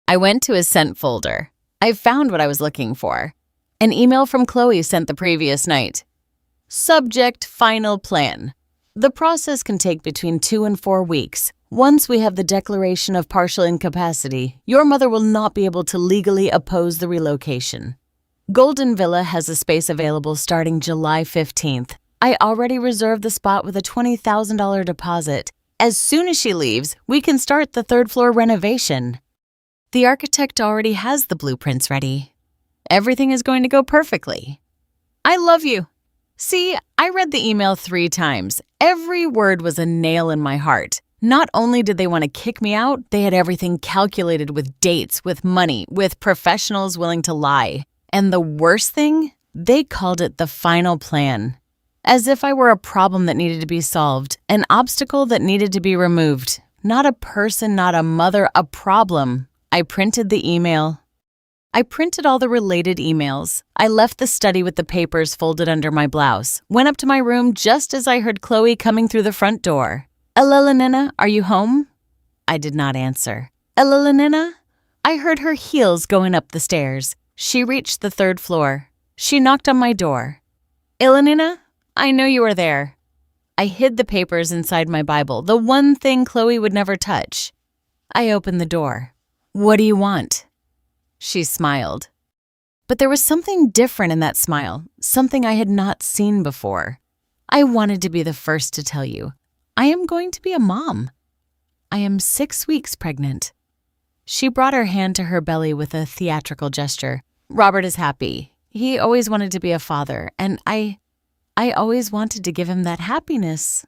[SPEAKER 1] I went to his sent folder. I found what I was looking for. An email from Chloe sent the previous night. Subject final plan. The process can take between 2 and 4 weeks. Once we have the declaration of partial incapacity, your mother will not be able to legally oppose the relocation. Golden Villa has a space available starting July 15th. I already reserved the spot with a $20,000 deposit. As soon as she leaves, we can start the third-floor renovation. The architect already has the blueprints ready. Everything is going to go perfectly. I love you. See, I read the email 3 times. Every word was a nail in my heart. Not only did they want to kick me out, they had everything calculated with dates, with money, with professionals willing to lie. And the worst thing, they called it the final plan. As if I were a problem that needed to be solved, an obstacle that needed to be removed. Not a person, not a mother, a problem. I printed the email. I printed all the related emails. I left the study with the papers folded under my blouse, went up to my room just as I heard Chloe coming through the front door. Elelenina, are you home? I did not answer. Elelenina? I heard her heels going up the stairs. She reached the 3rd floor. She knocked on my door. Elelenina, I know you are there. I hid the papers inside my Bible, the one thing Chloe would never touch. I opened the door. What do you want? She smiled. But there was something different in that smile, something I had not seen before. I wanted to be the first to tell you. I am going to be a mom. I am 6 weeks pregnant. She brought her hand to her belly with a theatrical gesture. Robert is happy. He always wanted to be a father, and I always wanted to give him that happiness.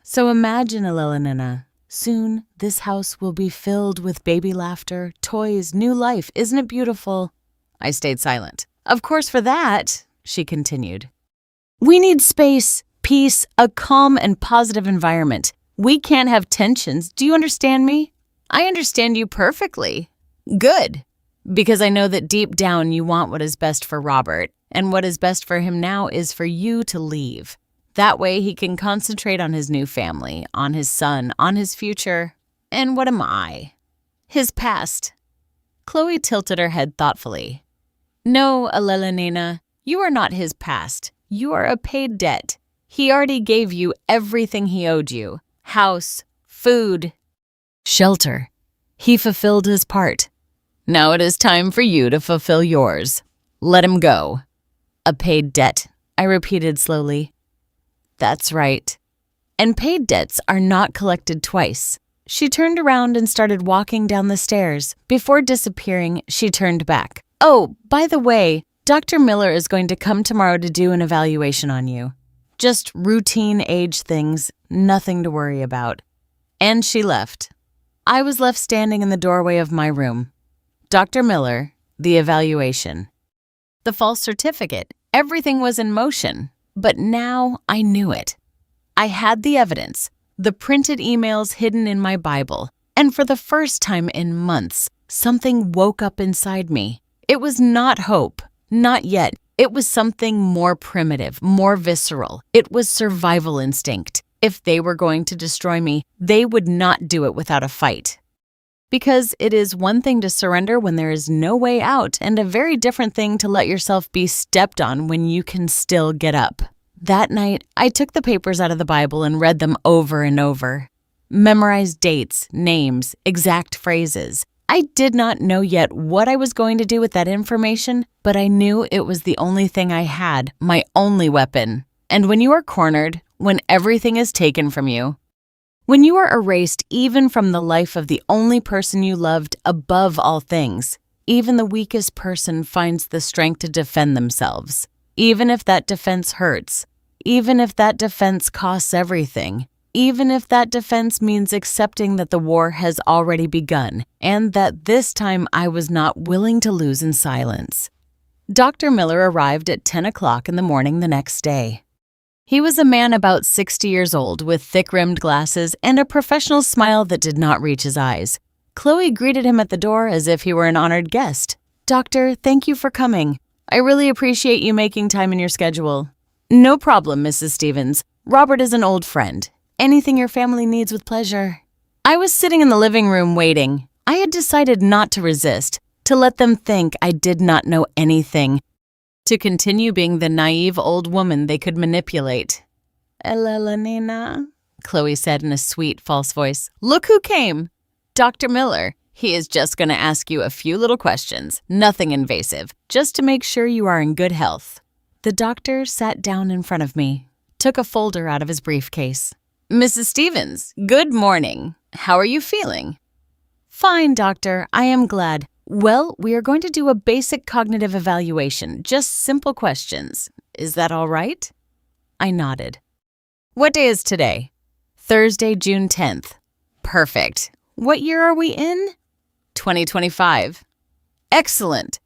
[SPEAKER 1] So imagine, Elelenina, soon this house will be filled with baby laughter, toys, new life. Isn't it beautiful? I stayed silent. Of course, for that, she continued. We need space, peace, a calm and positive environment. We can't have tensions. Do you understand me? I understand you perfectly. Good. Because I know that deep down you want what is best for Robert, and what is best for him now is for you to leave. That way he can concentrate on his new family, on his son, on his future. And what am I? His past. Chloe tilted her head thoughtfully. No, Alelena, you are not his past. You are a paid debt. He already gave you everything he owed you. House, food, shelter. He fulfilled his part. Now it is time for you to fulfill yours. Let him go. A paid debt, I repeated slowly. That's right. And paid debts are not collected twice. She turned around and started walking down the stairs. Before disappearing, she turned back. Oh, by the way, Dr. Miller is going to come tomorrow to do an evaluation on you. Just routine age things, nothing to worry about. And she left. I was left standing in the doorway of my room. Dr. Miller, the evaluation. The false certificate, everything was in motion. But now I knew it. I had the evidence, the printed emails hidden in my Bible, and for the first time in months, something woke up inside me. It was not hope, not yet. It was something more primitive, more visceral. It was survival instinct. If they were going to destroy me, they would not do it without a fight. Because it is one thing to surrender when there is no way out, and a very different thing to let yourself be stepped on when you can still get up. That night, I took the papers out of the Bible and read them over and over. Memorized dates, names, exact phrases. I did not know yet what I was going to do with that information, but I knew it was the only thing I had, my only weapon. And when you are cornered, when everything is taken from you, when you are erased even from the life of the only person you loved above all things, even the weakest person finds the strength to defend themselves. Even if that defense hurts, even if that defense costs everything, even if that defense means accepting that the war has already begun and that this time I was not willing to lose in silence. Dr. Miller arrived at 10 o'clock in the morning the next day. He was a man about 60 years old with thick-rimmed glasses and a professional smile that did not reach his eyes. Chloe greeted him at the door as if he were an honored guest. Doctor, thank you for coming. I really appreciate you making time in your schedule. No problem, Mrs. Stevens. Robert is an old friend. Anything your family needs with pleasure. I was sitting in the living room waiting. I had decided not to resist, to let them think I did not know anything, to continue being the naive old woman they could manipulate. Elena, Chloe said in a sweet, false voice. Look who came. Dr. Miller. He is just going to ask you a few little questions, nothing invasive, just to make sure you are in good health. The doctor sat down in front of me, took a folder out of his briefcase. Mrs. Stevens, good morning. How are you feeling? Fine, doctor. I am glad. Well, we are going to do a basic cognitive evaluation, just simple questions. Is that all right? I nodded. What day is today? Thursday, June 10th. Perfect. What year are we in? 2025. Excellent.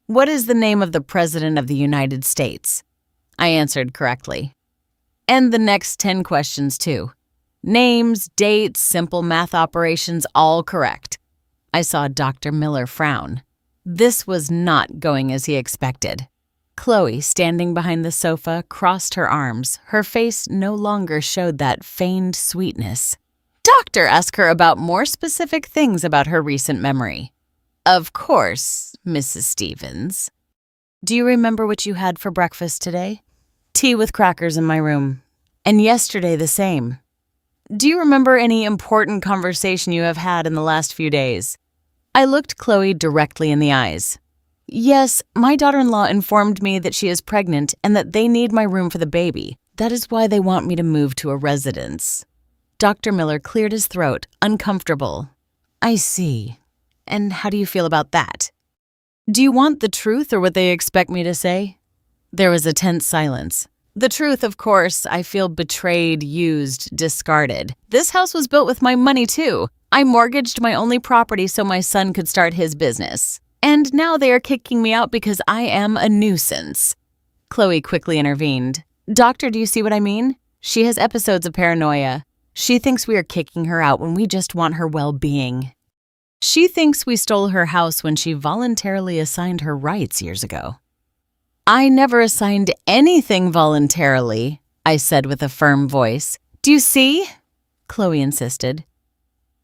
[SPEAKER 1] What is the name of the President of the United States? I answered correctly. And the next 10 questions, too. Names, dates, simple math operations, all correct. I saw Dr. Miller frown. This was not going as he expected. Chloe, standing behind the sofa, crossed her arms. Her face no longer showed that feigned sweetness. Doctor, ask her about more specific things about her recent memory. Of course, Mrs. Stevens. Do you remember what you had for breakfast today? Tea with crackers in my room. And yesterday the same. Do you remember any important conversation you have had in the last few days? I looked Chloe directly in the eyes. Yes, my daughter-in-law informed me that she is pregnant and that they need my room for the baby. That is why they want me to move to a residence. Dr. Miller cleared his throat, uncomfortable. I see. And how do you feel about that? Do you want the truth or what they expect me to say? There was a tense silence. The truth, of course. I feel betrayed, used, discarded. This house was built with my money, too. I mortgaged my only property so my son could start his business. And now they are kicking me out because I am a nuisance. Chloe quickly intervened. Doctor, do you see what I mean? She has episodes of paranoia. She thinks we are kicking her out when we just want her well-being. She thinks we stole her house when she voluntarily assigned her rights years ago. I never assigned anything voluntarily, I said with a firm voice. Do you see? Chloe insisted.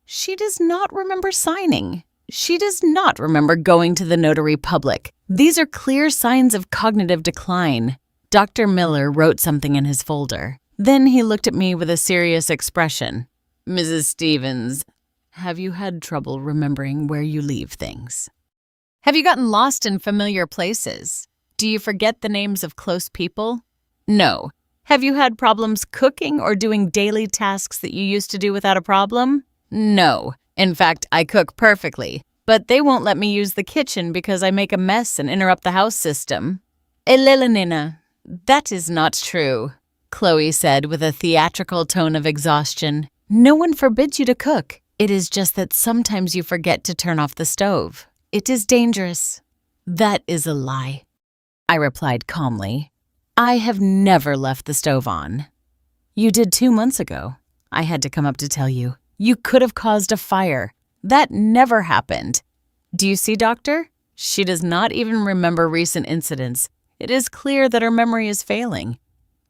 [SPEAKER 1] She does not remember signing. She does not remember going to the notary public. These are clear signs of cognitive decline. Dr. Miller wrote something in his folder. Then he looked at me with a serious expression. Mrs. Stevens, have you had trouble remembering where you leave things? Have you gotten lost in familiar places? Do you forget the names of close people? No. Have you had problems cooking or doing daily tasks that you used to do without a problem? No. In fact, I cook perfectly, but they won't let me use the kitchen because I make a mess and interrupt the house system. Elelenina, that is not true, Chloe said with a theatrical tone of exhaustion. No one forbids you to cook. It is just that sometimes you forget to turn off the stove. It is dangerous. That is a lie, I replied calmly. I have never left the stove on. You did 2 months ago. I had to come up to tell you. You could have caused a fire. That never happened. Do you see, Doctor? She does not even remember recent incidents. It is clear that her memory is failing.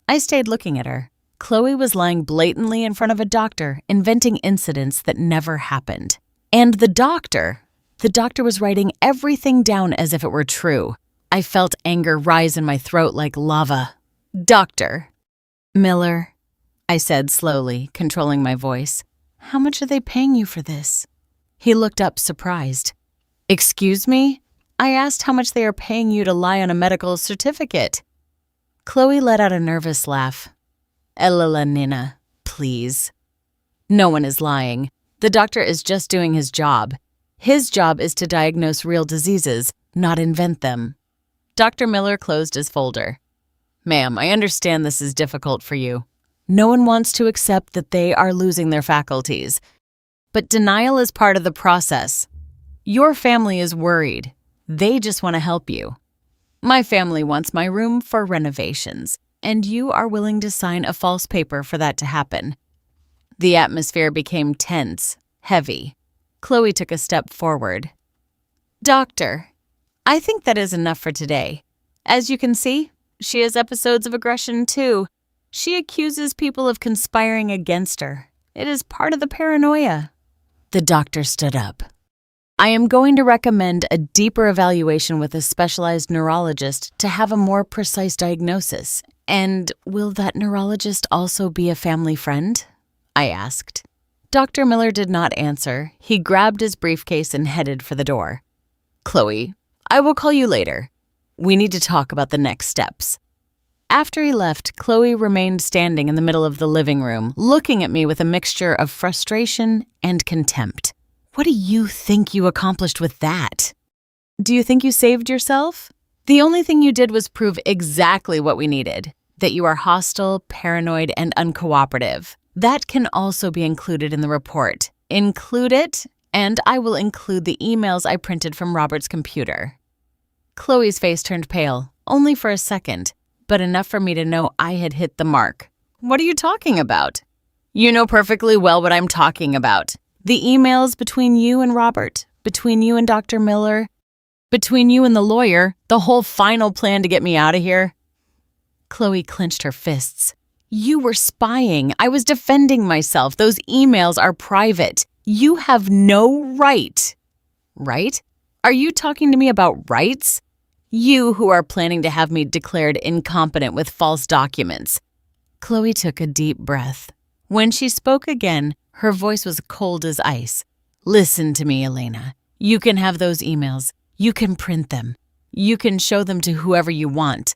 [SPEAKER 1] I stayed looking at her. Chloe was lying blatantly in front of a doctor, inventing incidents that never happened. And the doctor was writing everything down as if it were true. I felt anger rise in my throat like lava. Doctor. Miller, I said slowly, controlling my voice. How much are they paying you for this? He looked up surprised. Excuse me? I asked how much they are paying you to lie on a medical certificate. Chloe let out a nervous laugh. Elelenina, please. No one is lying. The doctor is just doing his job. His job is to diagnose real diseases, not invent them. Dr. Miller closed his folder. Ma'am, I understand this is difficult for you. No one wants to accept that they are losing their faculties. But denial is part of the process. Your family is worried. They just want to help you. My family wants my room for renovations, and you are willing to sign a false paper for that to happen. The atmosphere became tense, heavy. Chloe took a step forward. Doctor, I think that is enough for today. As you can see, she has episodes of aggression too. She accuses people of conspiring against her. It is part of the paranoia. The doctor stood up. I am going to recommend a deeper evaluation with a specialized neurologist to have a more precise diagnosis. And will that neurologist also be a family friend? I asked. Dr. Miller did not answer. He grabbed his briefcase and headed for the door. Chloe, I will call you later. We need to talk about the next steps. After he left, Chloe remained standing in the middle of the living room, looking at me with a mixture of frustration and contempt. What do you think you accomplished with that? Do you think you saved yourself? The only thing you did was prove exactly what we needed, that you are hostile, paranoid, and uncooperative. That can also be included in the report. Include it, and I will include the emails I printed from Robert's computer. Chloe's face turned pale, only for a second, but enough for me to know I had hit the mark. What are you talking about? You know perfectly well what I'm talking about. The emails between you and Robert, between you and Dr. Miller, between you and the lawyer, the whole final plan to get me out of here. Chloe clenched her fists. You were spying. I was defending myself. Those emails are private. You have no right. Right? Are you talking to me about rights? You who are planning to have me declared incompetent with false documents. Chloe took a deep breath. When she spoke again, her voice was cold as ice. Listen to me, Elena. You can have those emails. You can print them. You can show them to whoever you want.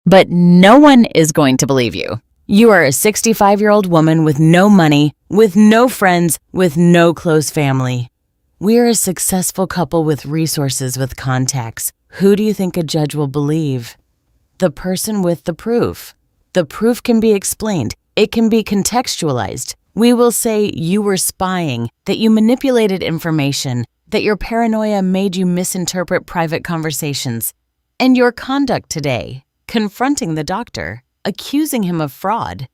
[SPEAKER 1] But no one is going to believe you. You are a 65-year-old woman with no money, with no friends, with no close family. We're a successful couple with resources, with contacts. Who do you think a judge will believe? The person with the proof. The proof can be explained. It can be contextualized. We will say you were spying, that you manipulated information, that your paranoia made you misinterpret private conversations. And your conduct today, confronting the doctor, accusing him of fraud,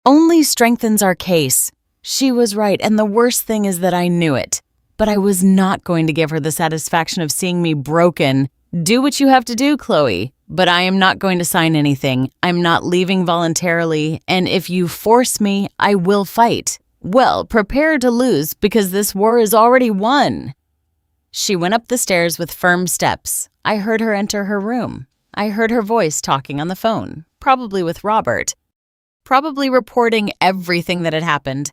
[SPEAKER 1] only strengthens our case. She was right, and the worst thing is that I knew it. But I was not going to give her the satisfaction of seeing me broken. Do what you have to do, Chloe. But I am not going to sign anything. I'm not leaving voluntarily, and if you force me, I will fight. Well, prepare to lose because this war is already won. She went up the stairs with firm steps. I heard her enter her room. I heard her voice talking on the phone, probably with Robert, probably reporting everything that had happened.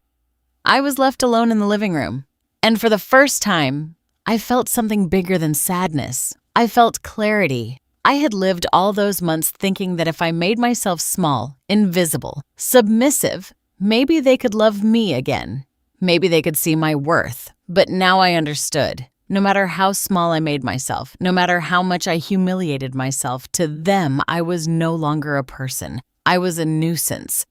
[SPEAKER 1] I was left alone in the living room, and for the first time, I felt something bigger than sadness. I felt clarity. I had lived all those months thinking that if I made myself small, invisible, submissive, maybe they could love me again. Maybe they could see my worth. But now I understood. No matter how small I made myself, no matter how much I humiliated myself, to them I was no longer a person. I was a nuisance.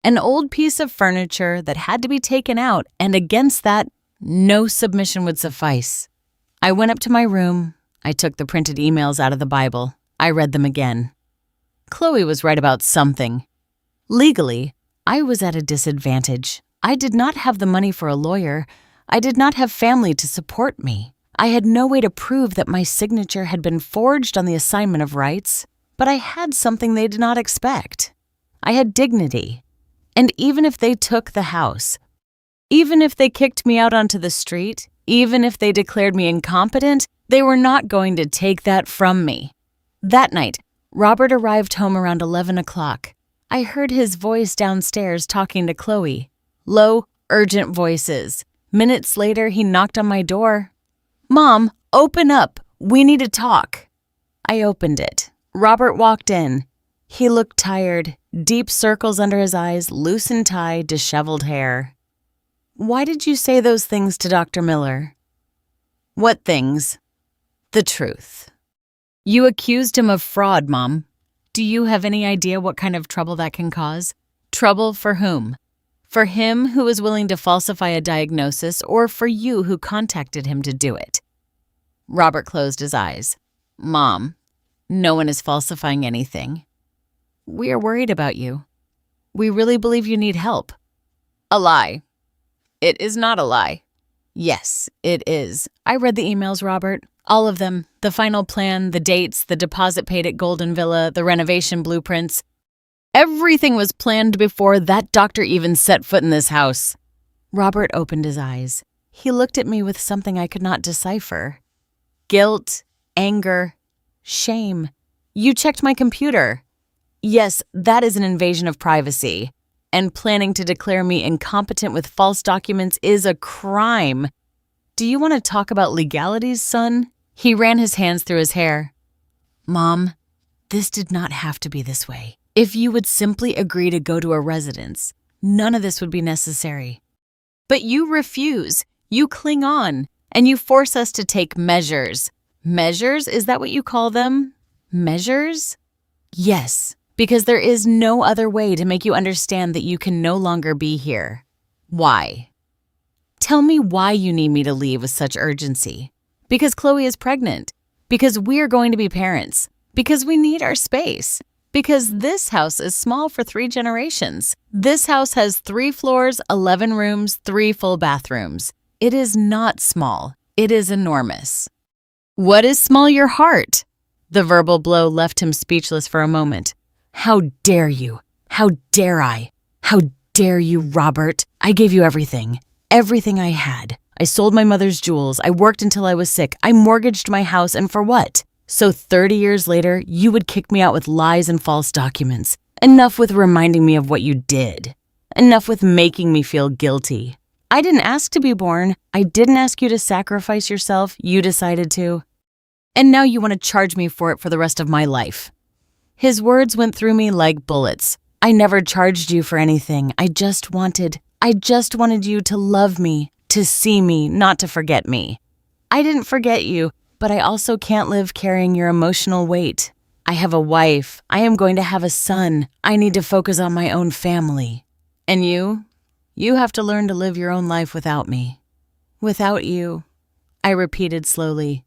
[SPEAKER 1] An old piece of furniture that had to be taken out, and against that, no submission would suffice. I went up to my room. I took the printed emails out of the Bible. I read them again. Chloe was right about something. Legally, I was at a disadvantage. I did not have the money for a lawyer. I did not have family to support me. I had no way to prove that my signature had been forged on the assignment of rights, but I had something they did not expect. I had dignity. And even if they took the house, even if they kicked me out onto the street, even if they declared me incompetent, they were not going to take that from me. That night, Robert arrived home around 11 o'clock. I heard his voice downstairs talking to Chloe. Low, urgent voices. Minutes later, he knocked on my door. "Mom, open up. We need to talk." I opened it. Robert walked in. He looked tired, deep circles under his eyes, loosened tie, disheveled hair. "Why did you say those things to Dr. Miller?" "What things?" "The truth." "You accused him of fraud, Mom. Do you have any idea what kind of trouble that can cause? Trouble for whom? For him who was willing to falsify a diagnosis, or for you who contacted him to do it?" Robert closed his eyes. "Mom, no one is falsifying anything. We are worried about you. We really believe you need help." "A lie." "It is not a lie." "Yes, it is. I read the emails, Robert. All of them. The final plan, the dates, the deposit paid at Golden Villa, the renovation blueprints. Everything was planned before that doctor even set foot in this house." Robert opened his eyes. He looked at me with something I could not decipher. Guilt, anger, shame. "You checked my computer." "Yes, that is an invasion of privacy. And planning to declare me incompetent with false documents is a crime. Do you want to talk about legalities, son?" He ran his hands through his hair. "Mom, this did not have to be this way. If you would simply agree to go to a residence, none of this would be necessary. But you refuse. You cling on, and you force us to take measures." "Measures? Is that what you call them? Measures?" "Yes, because there is no other way to make you understand that you can no longer be here." "Why?" "Tell me why you need me to leave with such urgency." "Because Chloe is pregnant. Because we're going to be parents. Because we need our space. Because this house is small for 3 generations. This house has 3 floors, 11 rooms, 3 full bathrooms. It is not small. It is enormous." "What is small, your heart?" The verbal blow left him speechless for a moment. "How dare you? How dare I? How dare you, Robert? I gave you everything. Everything I had. I sold my mother's jewels. I worked until I was sick. I mortgaged my house, and for what? So 30 years later, you would kick me out with lies and false documents. Enough with reminding me of what you did. Enough with making me feel guilty. I didn't ask to be born. I didn't ask you to sacrifice yourself. You decided to. And now you want to charge me for it for the rest of my life." His words went through me like bullets. "I never charged you for anything. I just wanted you to love me, to see me, not to forget me. I didn't forget you, but I also can't live carrying your emotional weight. I have a wife. I am going to have a son. I need to focus on my own family. And you have to learn to live your own life without me." "Without you," I repeated slowly.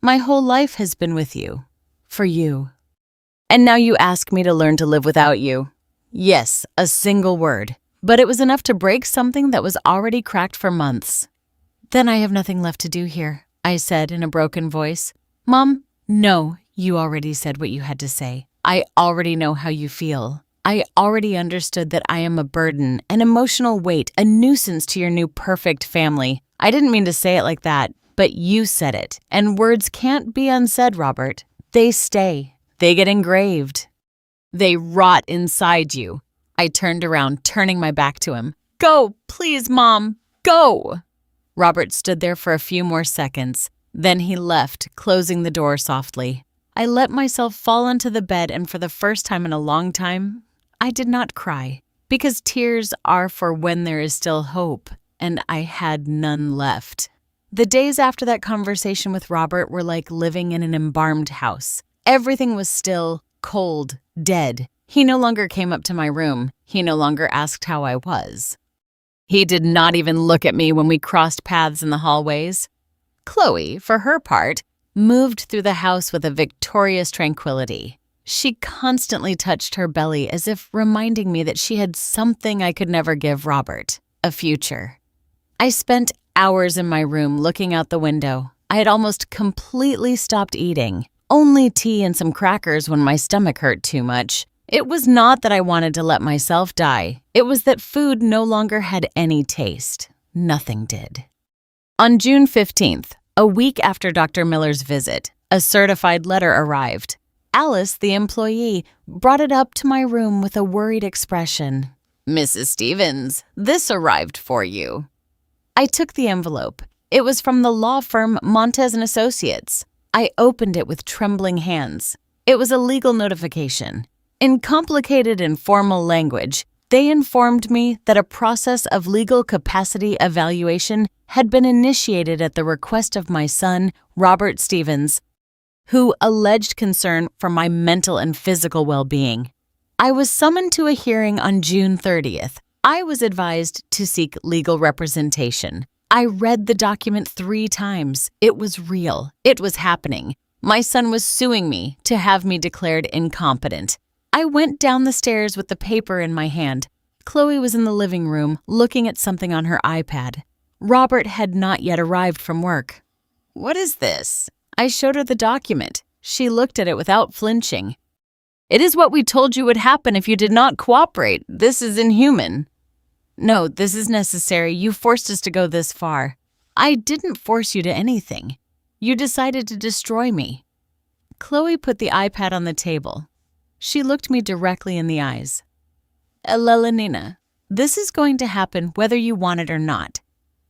[SPEAKER 1] "My whole life has been with you, for you. And now you ask me to learn to live without you." "Yes, a single word. but it was enough to break something that was already cracked for months. "Then I have nothing left to do here," I said in a broken voice. "Mom, no, you already said what you had to say. I already know how you feel. I already understood that I am a burden, an emotional weight, a nuisance to your new perfect family. I didn't mean to say it like that, but you said it, and words can't be unsaid, Robert. They stay. They get engraved. They rot inside you." I turned around, turning my back to him. "Go, please, Mom, go!" Robert stood there for a few more seconds. Then he left, closing the door softly. I let myself fall onto the bed, and for the first time in a long time, I did not cry, because tears are for when there is still hope, and I had none left. The days after that conversation with Robert were like living in an embalmed house. Everything was still, cold, dead. He no longer came up to my room. He no longer asked how I was. He did not even look at me when we crossed paths in the hallways. Chloe, for her part, moved through the house with a victorious tranquility. She constantly touched her belly as if reminding me that she had something I could never give Robert, a future. I spent hours in my room looking out the window. I had almost completely stopped eating, only tea and some crackers when my stomach hurt too much. It was not that I wanted to let myself die. It was that food no longer had any taste. Nothing did. On June 15th, a week after Dr. Miller's visit, a certified letter arrived. Alice, the employee, brought it up to my room with a worried expression. "Mrs. Stevens, this arrived for you." I took the envelope. It was from the law firm Montez & Associates. I opened it with trembling hands. It was a legal notification. In complicated and formal language, they informed me that a process of legal capacity evaluation had been initiated at the request of my son, Robert Stevens, who alleged concern for my mental and physical well-being. I was summoned to a hearing on June 30th. I was advised to seek legal representation. I read the document 3 times. It was real. It was happening. My son was suing me to have me declared incompetent. I went down the stairs with the paper in my hand. Chloe was in the living room, looking at something on her iPad. Robert had not yet arrived from work. "What is this?" I showed her the document. She looked at it without flinching. "It is what we told you would happen if you did not cooperate. This is inhuman." "No, this is necessary. You forced us to go this far." "I didn't force you to anything. You decided to destroy me." Chloe put the iPad on the table. She looked me directly in the eyes. "Elelenina, this is going to happen whether you want it or not.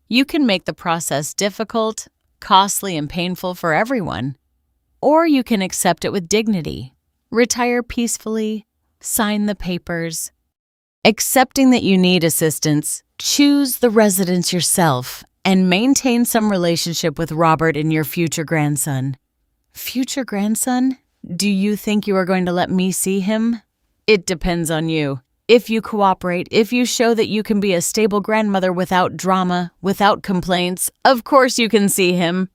[SPEAKER 1] You can make the process difficult, costly, and painful for everyone. Or you can accept it with dignity, retire peacefully, sign the papers. Accepting that you need assistance, choose the residence yourself, and maintain some relationship with Robert and your future grandson." "Future grandson? Do you think you are going to let me see him?" "It depends on you. If you cooperate, if you show that you can be a stable grandmother without drama, without complaints, of course you can see him.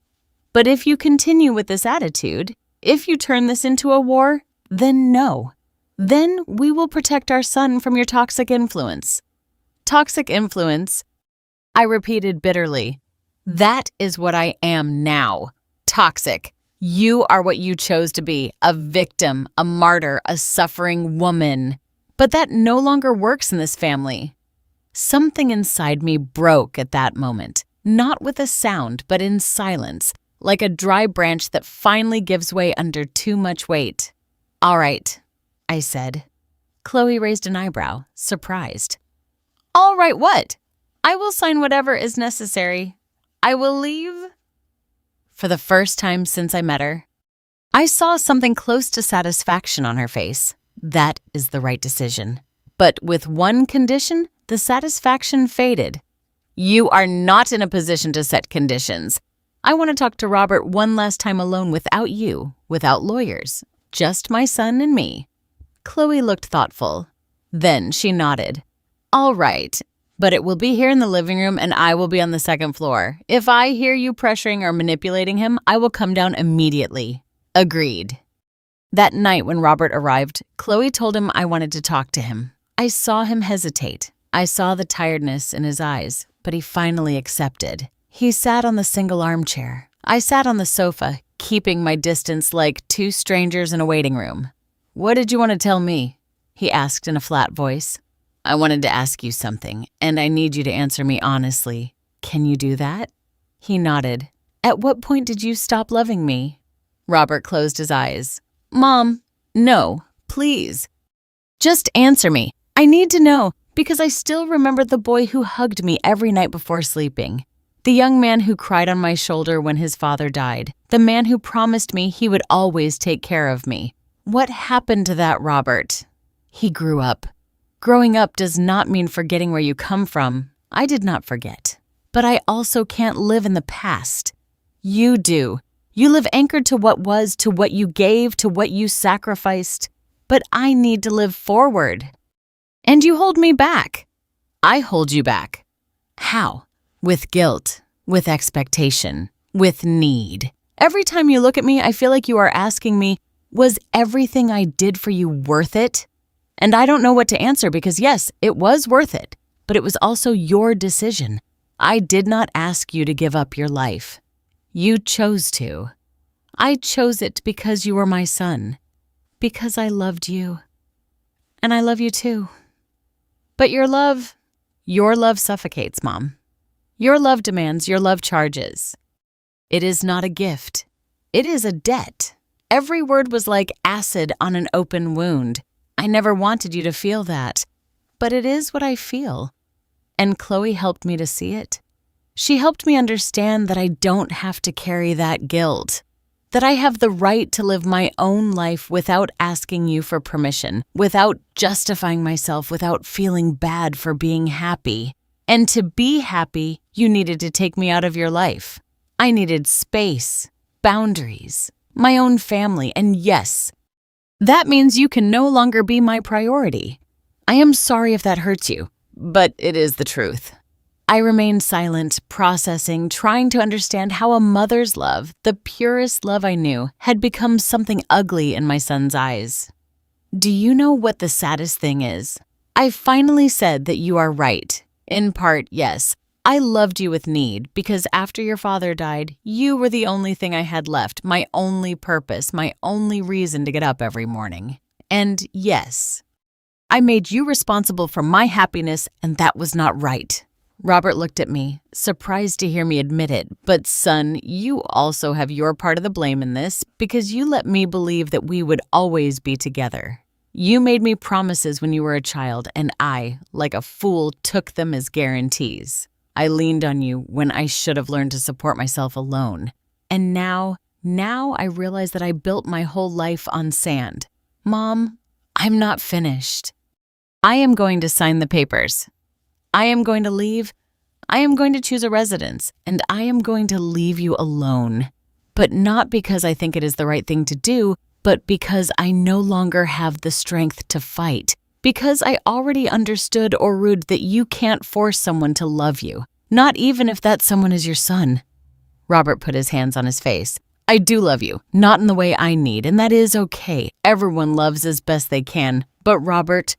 [SPEAKER 1] But if you continue with this attitude, if you turn this into a war, then no. Then we will protect our son from your toxic influence." "Toxic influence?" I repeated bitterly. "That is what I am now. Toxic. You are what you chose to be, a victim, a martyr, a suffering woman. But that no longer works in this family." Something inside me broke at that moment, not with a sound, but in silence, like a dry branch that finally gives way under too much weight. "All right," I said. Chloe raised an eyebrow, surprised. "All right, what? I will sign whatever is necessary. I will leave." For the first time since I met her, I saw something close to satisfaction on her face. That is the right decision. But with one condition, the satisfaction faded. "You are not in a position to set conditions. I want to talk to Robert one last time alone without you, without lawyers, just my son and me." Chloe looked thoughtful. Then she nodded. "All right, but it will be here in the living room and I will be on the 2nd floor. If I hear you pressuring or manipulating him, I will come down immediately." "Agreed." That night when Robert arrived, Chloe told him I wanted to talk to him. I saw him hesitate. I saw the tiredness in his eyes, but he finally accepted. He sat on the single armchair. I sat on the sofa, keeping my distance like two strangers in a waiting room. "What did you want to tell me?" he asked in a flat voice. "I wanted to ask you something, and I need you to answer me honestly. Can you do that?" He nodded. "At what point did you stop loving me?" Robert closed his eyes. "Mom, no, please. Just answer me. I need to know, because I still remember the boy who hugged me every night before sleeping. The young man who cried on my shoulder when his father died. The man who promised me he would always take care of me. What happened to that Robert?" He grew up. Growing up does not mean forgetting where you come from. I did not forget. But I also can't live in the past. You do. You live anchored to what was, to what you gave, to what you sacrificed. But I need to live forward. And you hold me back. I hold you back. How? With guilt, with expectation, with need. Every time you look at me, I feel like you are asking me, was everything I did for you worth it? And I don't know what to answer because yes, it was worth it, but it was also your decision. I did not ask you to give up your life. You chose to. I chose it because you were my son, because I loved you. And I love you too. But your love suffocates, Mom. Your love demands, your love charges. It is not a gift. It is a debt. Every word was like acid on an open wound. I never wanted you to feel that, but it is what I feel. And Chloe helped me to see it. She helped me understand that I don't have to carry that guilt, that I have the right to live my own life without asking you for permission, without justifying myself, without feeling bad for being happy. And to be happy, you needed to take me out of your life. I needed space, boundaries, my own family, and yes, that means you can no longer be my priority. I am sorry if that hurts you, but it is the truth. I remained silent, processing, trying to understand how a mother's love, the purest love I knew, had become something ugly in my son's eyes. Do you know what the saddest thing is? I finally said that you are right. In part, yes. I loved you with need because after your father died, you were the only thing I had left, my only purpose, my only reason to get up every morning. And yes, I made you responsible for my happiness, and that was not right. Robert looked at me, surprised to hear me admit it. But son, you also have your part of the blame in this because you let me believe that we would always be together. You made me promises when you were a child, and I, like a fool, took them as guarantees. I leaned on you when I should have learned to support myself alone. And now I realize that I built my whole life on sand. Mom, I'm not finished. I am going to sign the papers. I am going to leave. I am going to choose a residence, and I am going to leave you alone. But not because I think it is the right thing to do, but because I no longer have the strength to fight. Because I already understood or rued that you can't force someone to love you, not even if that someone is your son. Robert put his hands on his face. I do love you, not in the way I need, and that is okay. Everyone loves as best they can. But Robert,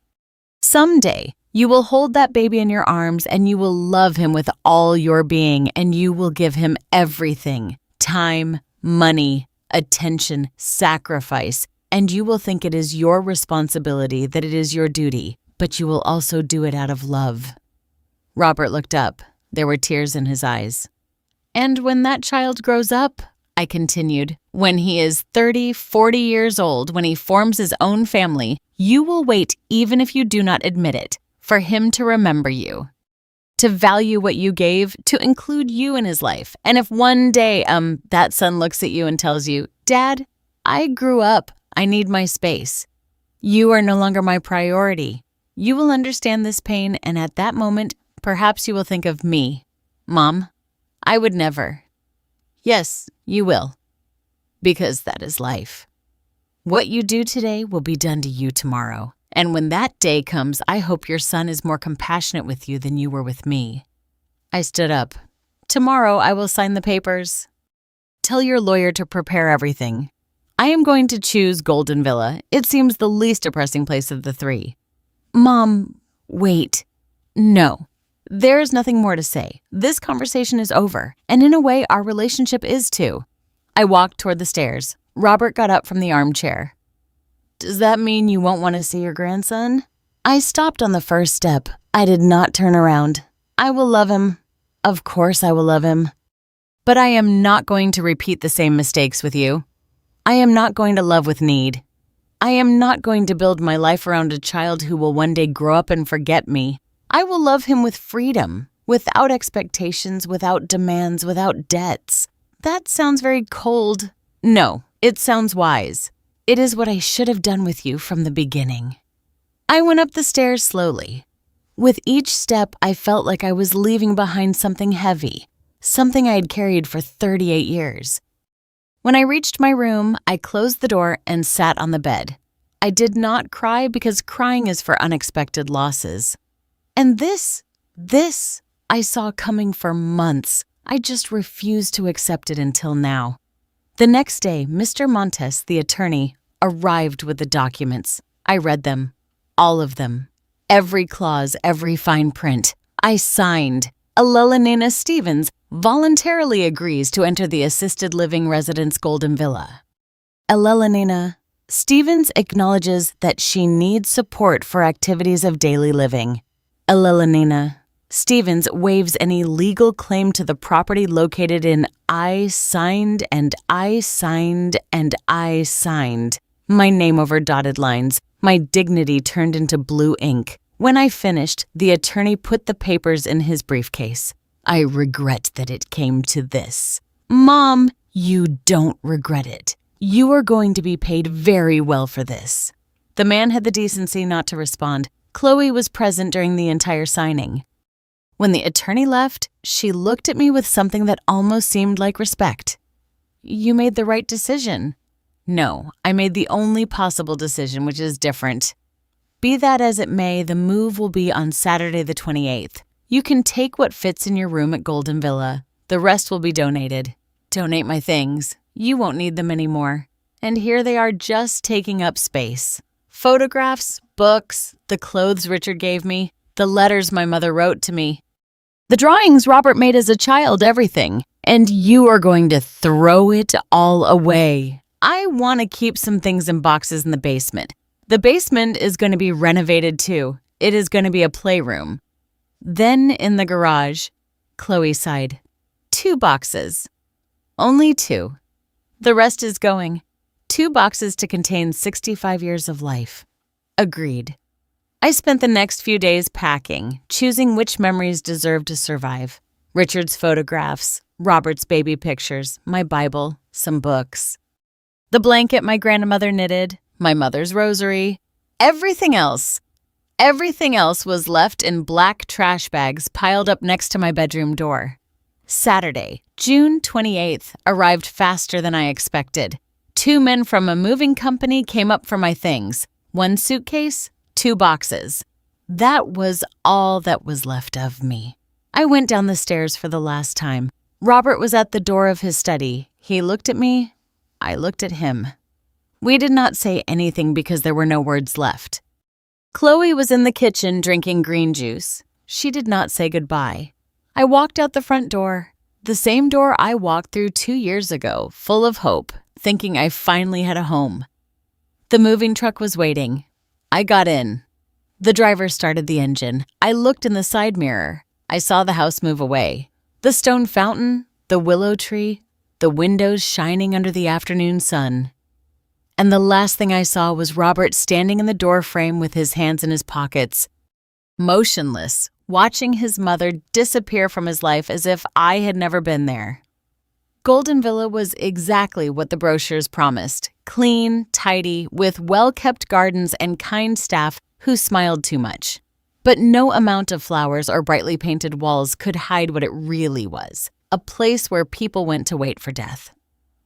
[SPEAKER 1] someday you will hold that baby in your arms and you will love him with all your being, and you will give him everything. Time, money, attention, sacrifice, and you will think it is your responsibility, that it is your duty, but you will also do it out of love. Robert looked up. There were tears in his eyes. And when that child grows up, I continued, when he is 30, 40 years old, when he forms his own family, you will wait, even if you do not admit it, for him to remember you, to value what you gave, to include you in his life. And if one day that son looks at you and tells you, Dad, I grew up, I need my space. You are no longer my priority. You will understand this pain, and at that moment, perhaps you will think of me. Mom, I would never. Yes, you will, because that is life. What you do today will be done to you tomorrow. And when that day comes, I hope your son is more compassionate with you than you were with me. I stood up. Tomorrow I will sign the papers. Tell your lawyer to prepare everything. I am going to choose Golden Villa. It seems the least depressing place of the three. Mom, wait. No. There is nothing more to say. This conversation is over, and in a way, our relationship is too. I walked toward the stairs. Robert got up from the armchair. Does that mean you won't want to see your grandson? I stopped on the first step. I did not turn around. I will love him. Of course I will love him. But I am not going to repeat the same mistakes with you. I am not going to love with need. I am not going to build my life around a child who will one day grow up and forget me. I will love him with freedom, without expectations, without demands, without debts. That sounds very cold. No, it sounds wise. It is what I should have done with you from the beginning. I went up the stairs slowly. With each step, I felt like I was leaving behind something heavy, something I had carried for 38 years. When I reached my room, I closed the door and sat on the bed. I did not cry because crying is for unexpected losses. And this I saw coming for months. I just refused to accept it until now. The next day, Mr. Montes, the attorney, arrived with the documents. I read them. All of them. Every clause, every fine print. I signed. Alelina Stevens voluntarily agrees to enter the assisted living residence Golden Villa. Alelina Stevens acknowledges that she needs support for activities of daily living. Alelina Stevens waives any legal claim to the property located in I signed and I signed and I signed. My name over dotted lines. My dignity turned into blue ink. When I finished, the attorney put the papers in his briefcase. I regret that it came to this. Mom, you don't regret it. You are going to be paid very well for this. The man had the decency not to respond. Chloe was present during the entire signing. When the attorney left, she looked at me with something that almost seemed like respect. You made the right decision. No, I made the only possible decision, which is different. Be that as it may, the move will be on Saturday the 28th. You can take what fits in your room at Golden Villa. The rest will be donated. Donate my things. You won't need them anymore. And here they are just taking up space. Photographs, books, the clothes Richard gave me, the letters my mother wrote to me. The drawings Robert made as a child, everything. And you are going to throw it all away. I want to keep some things in boxes in the basement. The basement is going to be renovated too. It is going to be a playroom. Then in the garage, Chloe sighed. 2 boxes. Only 2. The rest is going. 2 boxes to contain 65 years of life. Agreed. I spent the next few days packing, choosing which memories deserved to survive. Richard's photographs, Robert's baby pictures, my Bible, some books. The blanket my grandmother knitted, my mother's rosary, everything else. Everything else was left in black trash bags piled up next to my bedroom door. Saturday, June 28th, arrived faster than I expected. 2 men from a moving company came up for my things. 1 suitcase, 2 boxes. That was all that was left of me. I went down the stairs for the last time. Robert was at the door of his study. He looked at me. I looked at him. We did not say anything because there were no words left. Chloe was in the kitchen drinking green juice. She did not say goodbye. I walked out the front door, the same door I walked through 2 years ago, full of hope, thinking I finally had a home. The moving truck was waiting. I got in. The driver started the engine. I looked in the side mirror. I saw the house move away. The stone fountain, the willow tree, the windows shining under the afternoon sun. And the last thing I saw was Robert standing in the doorframe with his hands in his pockets, motionless, watching his mother disappear from his life as if I had never been there. Golden Villa was exactly what the brochures promised. Clean, tidy, with well-kept gardens and kind staff who smiled too much. But no amount of flowers or brightly painted walls could hide what it really was, a place where people went to wait for death.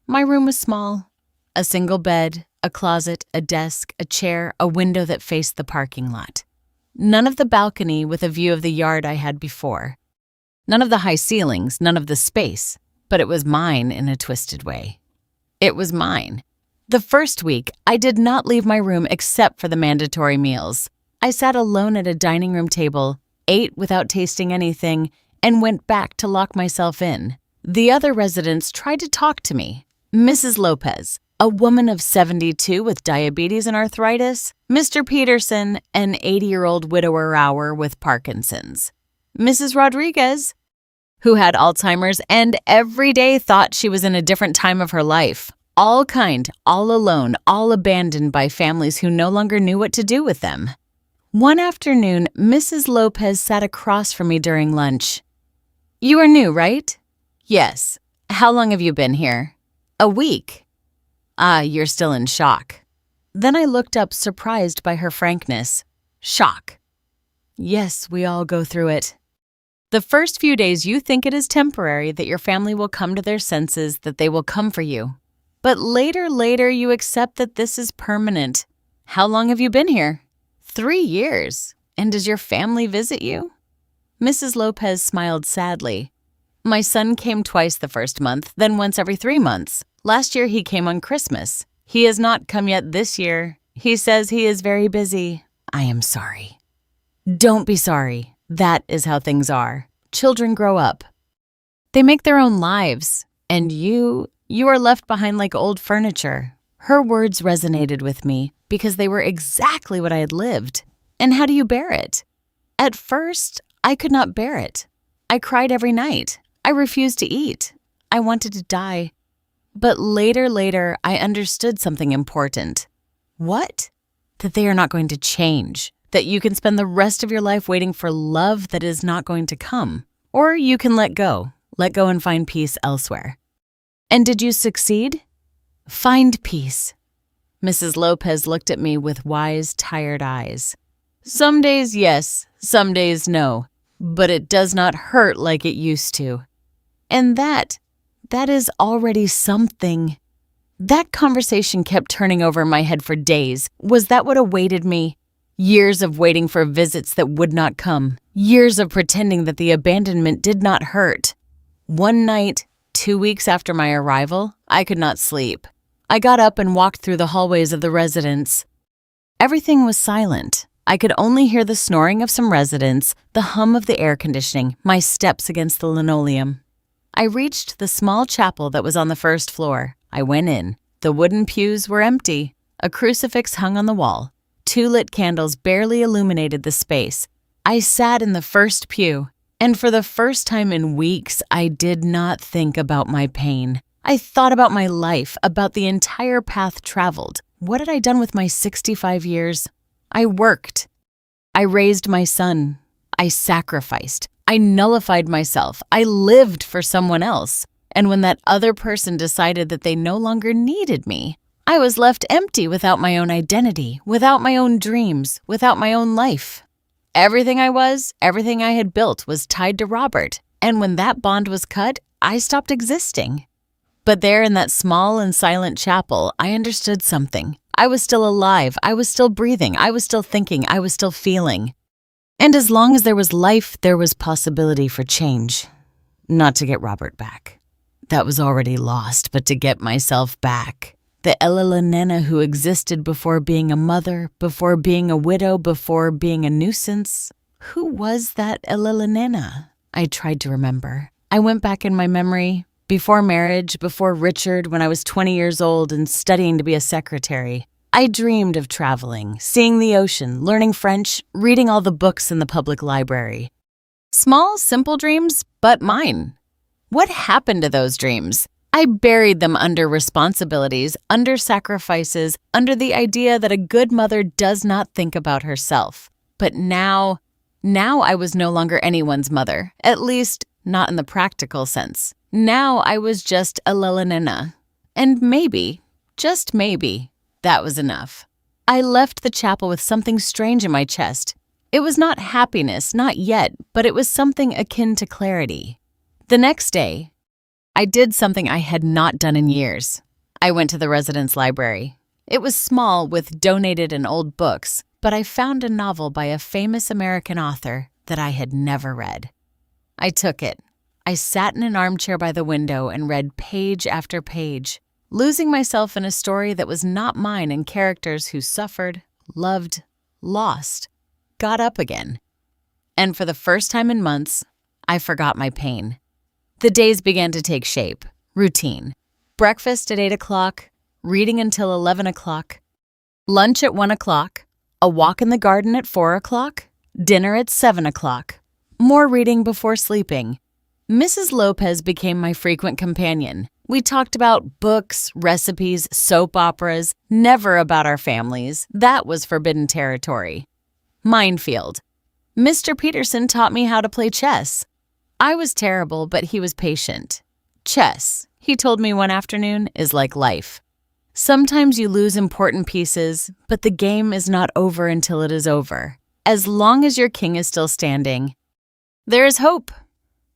[SPEAKER 1] My room was small. A single bed, a closet, a desk, a chair, a window that faced the parking lot. None of the balcony with a view of the yard I had before. None of the high ceilings, none of the space, but it was mine in a twisted way. It was mine. The first week, I did not leave my room except for the mandatory meals. I sat alone at a dining room table, ate without tasting anything, and went back to lock myself in. The other residents tried to talk to me. Mrs. Lopez, a woman of 72 with diabetes and arthritis, Mr. Peterson, an 80-year-old widower with Parkinson's, Mrs. Rodriguez, who had Alzheimer's and every day thought she was in a different time of her life, all kind, all alone, all abandoned by families who no longer knew what to do with them. One afternoon, Mrs. Lopez sat across from me during lunch. "You are new, right?" "Yes." "How long have you been here?" "A week." "Ah, you're still in shock." Then I looked up, surprised by her frankness. Shock. Yes, we all go through it. The first few days you think it is temporary, that your family will come to their senses, that they will come for you. But later you accept that this is permanent. How long have you been here? 3 years. And does your family visit you? Mrs. Lopez smiled sadly. My son came twice the first month, then once every 3 months. Last year he came on Christmas. He has not come yet this year. He says he is very busy. I am sorry. Don't be sorry. That is how things are. Children grow up. They make their own lives. And you are left behind like old furniture. Her words resonated with me because they were exactly what I had lived. And how do you bear it? At first, I could not bear it. I cried every night. I refused to eat. I wanted to die. But later, I understood something important. What? That they are not going to change. That you can spend the rest of your life waiting for love that is not going to come. Or you can let go and find peace elsewhere. And did you succeed? Find peace. Mrs. Lopez looked at me with wise, tired eyes. Some days, yes. Some days, no. But it does not hurt like it used to. And that is already something. That conversation kept turning over in my head for days. Was that what awaited me? Years of waiting for visits that would not come. Years of pretending that the abandonment did not hurt. One night, 2 weeks after my arrival, I could not sleep. I got up and walked through the hallways of the residence. Everything was silent. I could only hear the snoring of some residents, the hum of the air conditioning, my steps against the linoleum. I reached the small chapel that was on the first floor. I went in. The wooden pews were empty. A crucifix hung on the wall. 2 lit candles barely illuminated the space. I sat in the first pew, and for the first time in weeks, I did not think about my pain. I thought about my life, about the entire path traveled. What had I done with my 65 years? I worked. I raised my son. I sacrificed. I nullified myself. I lived for someone else. And when that other person decided that they no longer needed me, I was left empty without my own identity, without my own dreams, without my own life. Everything I had built was tied to Robert. And when that bond was cut, I stopped existing. But there in that small and silent chapel, I understood something. I was still alive. I was still breathing. I was still thinking. I was still feeling. And as long as there was life, there was possibility for change. Not to get Robert back. That was already lost, but to get myself back. The Ella Nena who existed before being a mother, before being a widow, before being a nuisance. Who was that Ella Nena? I tried to remember. I went back in my memory. Before marriage, before Richard, when I was 20 years old and studying to be a secretary. I dreamed of traveling, seeing the ocean, learning French, reading all the books in the public library. Small, simple dreams, but mine. What happened to those dreams? I buried them under responsibilities, under sacrifices, under the idea that a good mother does not think about herself. But now I was no longer anyone's mother, at least not in the practical sense. Now I was just a Lelinina. And maybe, just maybe, that was enough. I left the chapel with something strange in my chest. It was not happiness, not yet, but it was something akin to clarity. The next day, I did something I had not done in years. I went to the residence library. It was small with donated and old books, but I found a novel by a famous American author that I had never read. I took it. I sat in an armchair by the window and read page after page, losing myself in a story that was not mine and characters who suffered, loved, lost, got up again. And for the first time in months, I forgot my pain. The days began to take shape. Routine. Breakfast at 8 o'clock, reading until 11 o'clock, lunch at 1 o'clock, a walk in the garden at 4 o'clock, dinner at 7 o'clock, more reading before sleeping. Mrs. Lopez became my frequent companion. We talked about books, recipes, soap operas, never about our families. That was forbidden territory. Minefield. Mr. Peterson taught me how to play chess. I was terrible, but he was patient. Chess, he told me one afternoon, is like life. Sometimes you lose important pieces, but the game is not over until it is over. As long as your king is still standing, there is hope.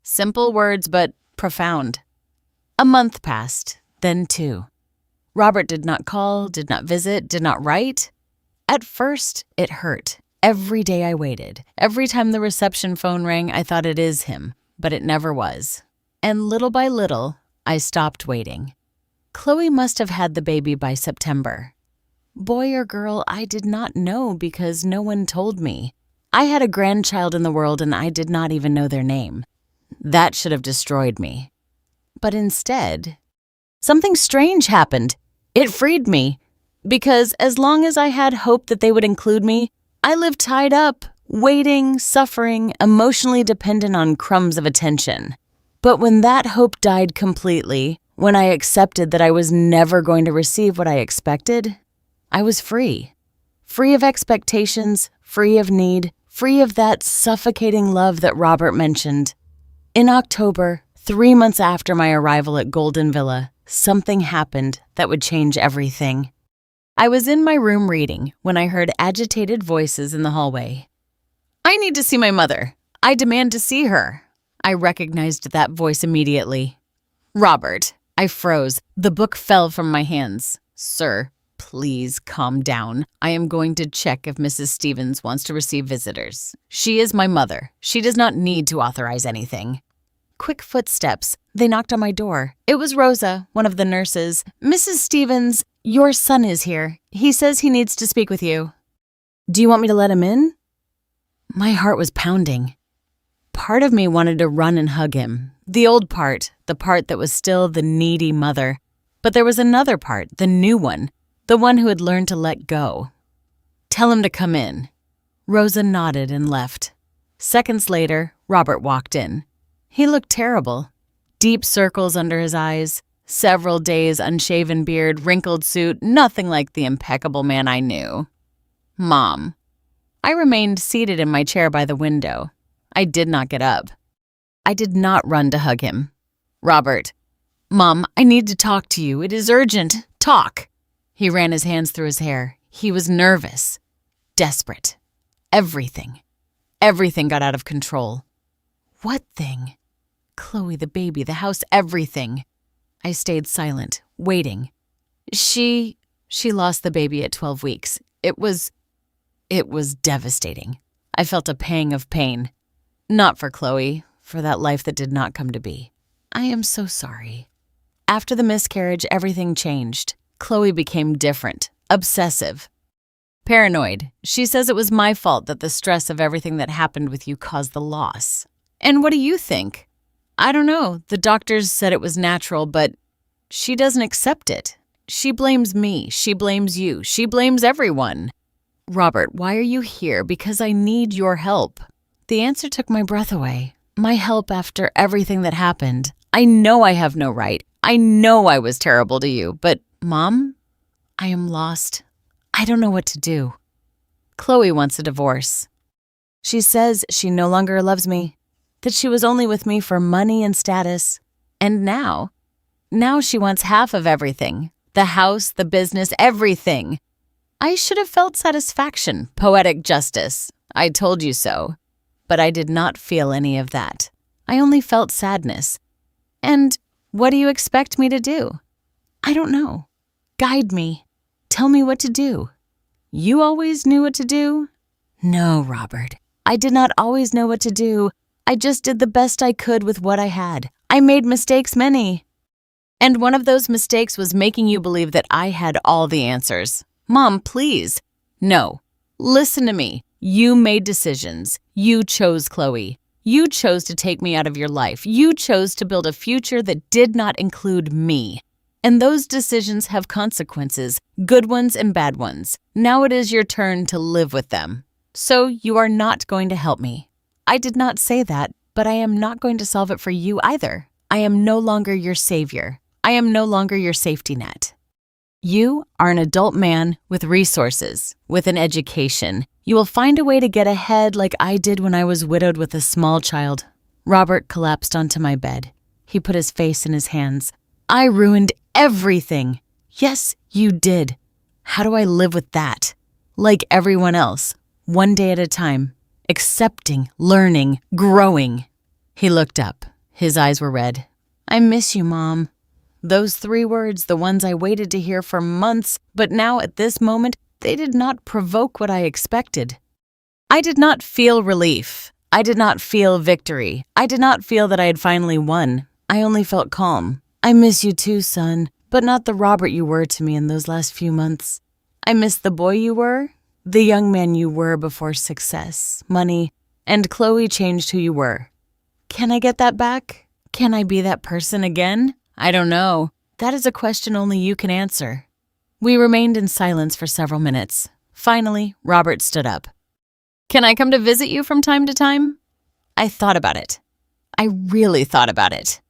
[SPEAKER 1] Simple words, but profound. A month passed, then 2. Robert did not call, did not visit, did not write. At first, it hurt. Every day I waited. Every time the reception phone rang, I thought it is him, but it never was. And little by little, I stopped waiting. Chloe must have had the baby by September. Boy or girl, I did not know because no one told me. I had a grandchild in the world and I did not even know their name. That should have destroyed me. But instead, something strange happened. It freed me. Because as long as I had hope that they would include me, I lived tied up, waiting, suffering, emotionally dependent on crumbs of attention. But when that hope died completely, when I accepted that I was never going to receive what I expected, I was free. Free of expectations, free of need, free of that suffocating love that Robert mentioned. In October, 3 months after my arrival at Golden Villa, something happened that would change everything. I was in my room reading when I heard agitated voices in the hallway. "I need to see my mother. I demand to see her." I recognized that voice immediately. "Robert." I froze. The book fell from my hands. "Sir, please calm down. I am going to check if Mrs. Stevens wants to receive visitors. She is my mother. She does not need to authorize anything." Quick footsteps. They knocked on my door. It was Rosa, one of the nurses. "Mrs. Stevens, your son is here. He says he needs to speak with you." "Do you want me to let him in?" My heart was pounding. Part of me wanted to run and hug him. The old part, the part that was still the needy mother. But there was another part, the new one, the one who had learned to let go. "Tell him to come in." Rosa nodded and left. Seconds later, Robert walked in. He looked terrible. Deep circles under his eyes, several days unshaven beard, wrinkled suit, nothing like the impeccable man I knew. "Mom." I remained seated in my chair by the window. I did not get up. I did not run to hug him. "Robert." "Mom, I need to talk to you. It is urgent. Talk." He ran his hands through his hair. He was nervous, desperate. Everything got out of control. What thing? Chloe, the baby, the house, everything. I stayed silent, waiting. She lost the baby at 12 weeks. It was devastating. I felt a pang of pain. Not for Chloe, for that life that did not come to be. I am so sorry. After the miscarriage, everything changed. Chloe became different, obsessive, paranoid. She says it was my fault that the stress of everything that happened with you caused the loss. And what do you think? I don't know. The doctors said it was natural, but she doesn't accept it. She blames me. She blames you. She blames everyone. Robert, why are you here? Because I need your help. The answer took my breath away. My help after everything that happened. I know I have no right. I know I was terrible to you, but Mom, I am lost. I don't know what to do. Chloe wants a divorce. She says she no longer loves me, that she was only with me for money and status. And now she wants half of everything. The house, the business, everything. I should have felt satisfaction, poetic justice. I told you so. But I did not feel any of that. I only felt sadness. And what do you expect me to do? I don't know. Guide me. Tell me what to do. You always knew what to do? No, Robert. I did not always know what to do. I just did the best I could with what I had. I made mistakes, many. And one of those mistakes was making you believe that I had all the answers. Mom, please. No. Listen to me. You made decisions. You chose Chloe. You chose to take me out of your life. You chose to build a future that did not include me. And those decisions have consequences, good ones and bad ones. Now it is your turn to live with them. So you are not going to help me. I did not say that, but I am not going to solve it for you either. I am no longer your savior. I am no longer your safety net. You are an adult man with resources, with an education. You will find a way to get ahead like I did when I was widowed with a small child. Robert collapsed onto my bed. He put his face in his hands. I ruined everything. Yes, you did. How do I live with that? Like everyone else, one day at a time, accepting, learning, growing. He looked up. His eyes were red. I miss you, Mom. Those 3 words, the ones I waited to hear for months, but now at this moment, they did not provoke what I expected. I did not feel relief. I did not feel victory. I did not feel that I had finally won. I only felt calm. I miss you too, son, but not the Robert you were to me in those last few months. I miss the boy you were, the young man you were before success, money, and Chloe changed who you were. Can I get that back? Can I be that person again? I don't know. That is a question only you can answer. We remained in silence for several minutes. Finally, Robert stood up. Can I come to visit you from time to time? I thought about it. I really thought about it.